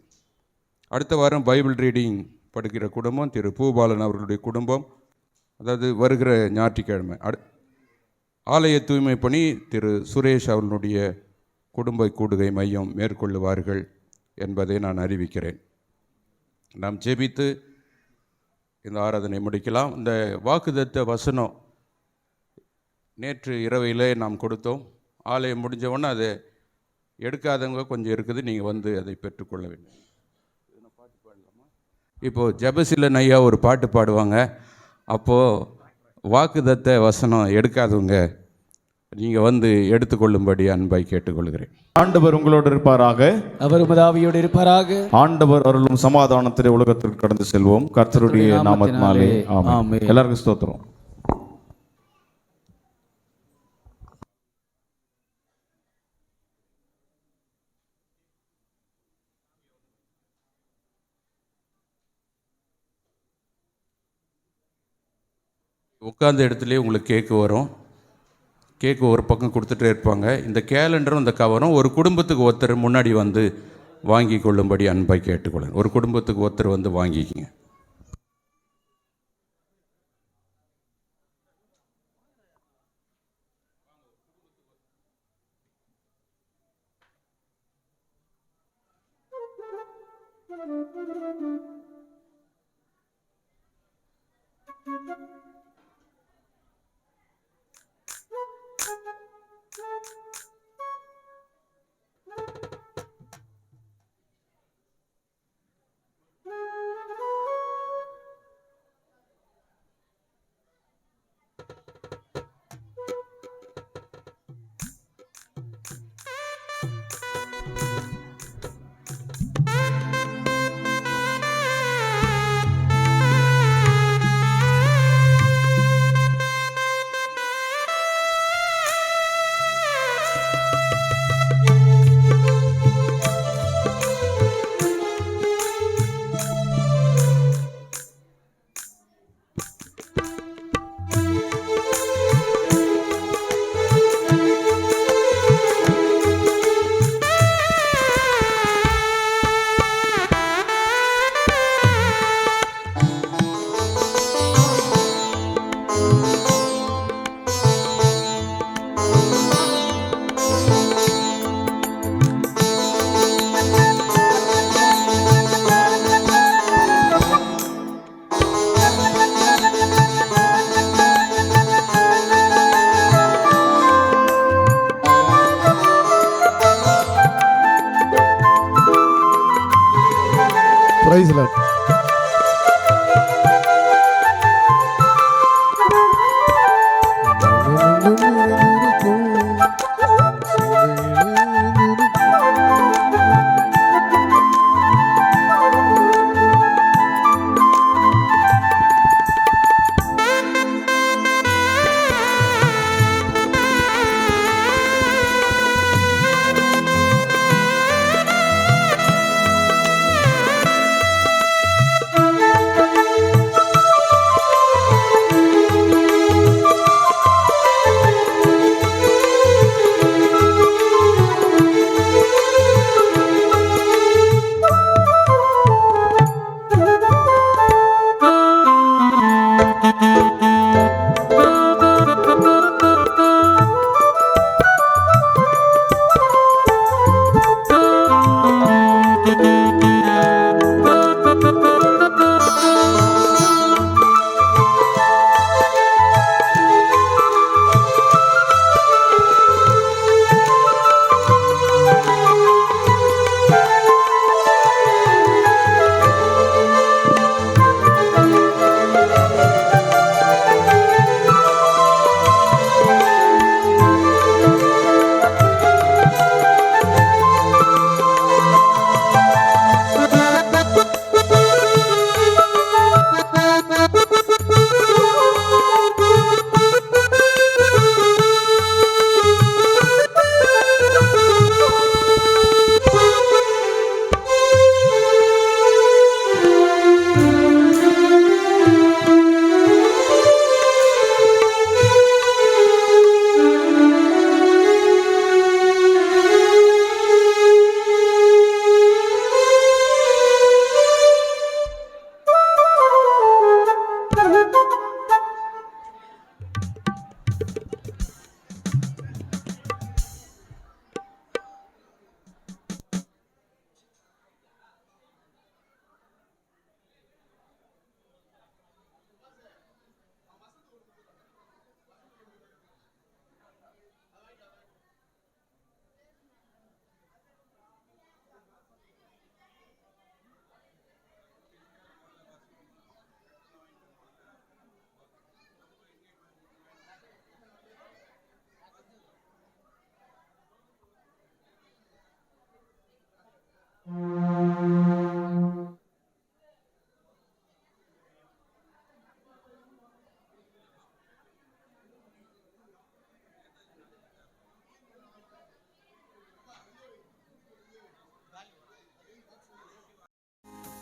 அடுத்த வாரம் பைபிள் ரீடிங் படிக்கிற குடும்பம் திரு பூபாலன் அவர்களுடைய குடும்பம், அதாவது வருகிற ஞாயிற்றுக்கிழமை ஆலய தூய்மை பணி திரு சுரேஷ் அவர்களுடைய குடும்ப கூடுகை மையம் மேற்கொள்ளுவார்கள் என்பதை நான் அறிவிக்கிறேன். நாம் ஜெபித்து இந்த ஆராதனை முடிக்கலாம். இந்த வாக்குதத்த வசனம் நேற்று இரவிலே நாம் கொடுத்தோம். ஆலயம் முடிஞ்சவொன்னே அதை எடுக்காதவங்க கொஞ்சம் இருக்குது, நீங்கள் வந்து அதை பெற்றுக்கொள்ள வேண்டும். இப்போது ஜெபசிலன் ஐயா ஒரு பாட்டு பாடுவாங்க. அப்போது வாக்குதத்த வசனம் எடுக்காதவங்க நீங்கள் வந்து எடுத்துக்கொள்ளும்படி அன்பாய் கேட்டுக்கொள்கிறேன். ஆண்டவர் உங்களோடு இருப்பாராக, அவர் உமது ஆவியோடு இருப்பாராக. ஆண்டவர் அருளும் சமாதானத்திலே உலகத்திற்கு கடந்து செல்வோம். கர்த்தருடைய நாமத்தினாலே ஆமென். எல்லாருக்கும் ஸ்தோத்திரம். உட்கார்ந்த இடத்துலேயே உங்களுக்கு கேக்கு வரும். கேக்கு ஒரு பக்கம் கொடுத்துட்டே இருப்பாங்க. இந்த கேலண்டரும் இந்த கவரும் ஒரு குடும்பத்துக்கு ஒருத்தர் முன்னாடி வந்து வாங்கி கொள்ளும்படி அன்பாய் கேட்டுக்கொள்ளுங்க. ஒரு குடும்பத்துக்கு ஒருத்தர் வந்து வாங்கிக்கிங்க. Praise lord.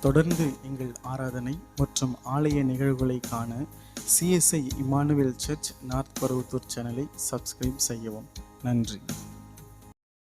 தொடர்ந்து எங்கள் ஆராதனை மற்றும் ஆலய நிகழ்வுகளை காண CSI Immanuel church north Paruvathur சேனலை சப்ஸ்கிரைப் செய்யவும். நன்றி.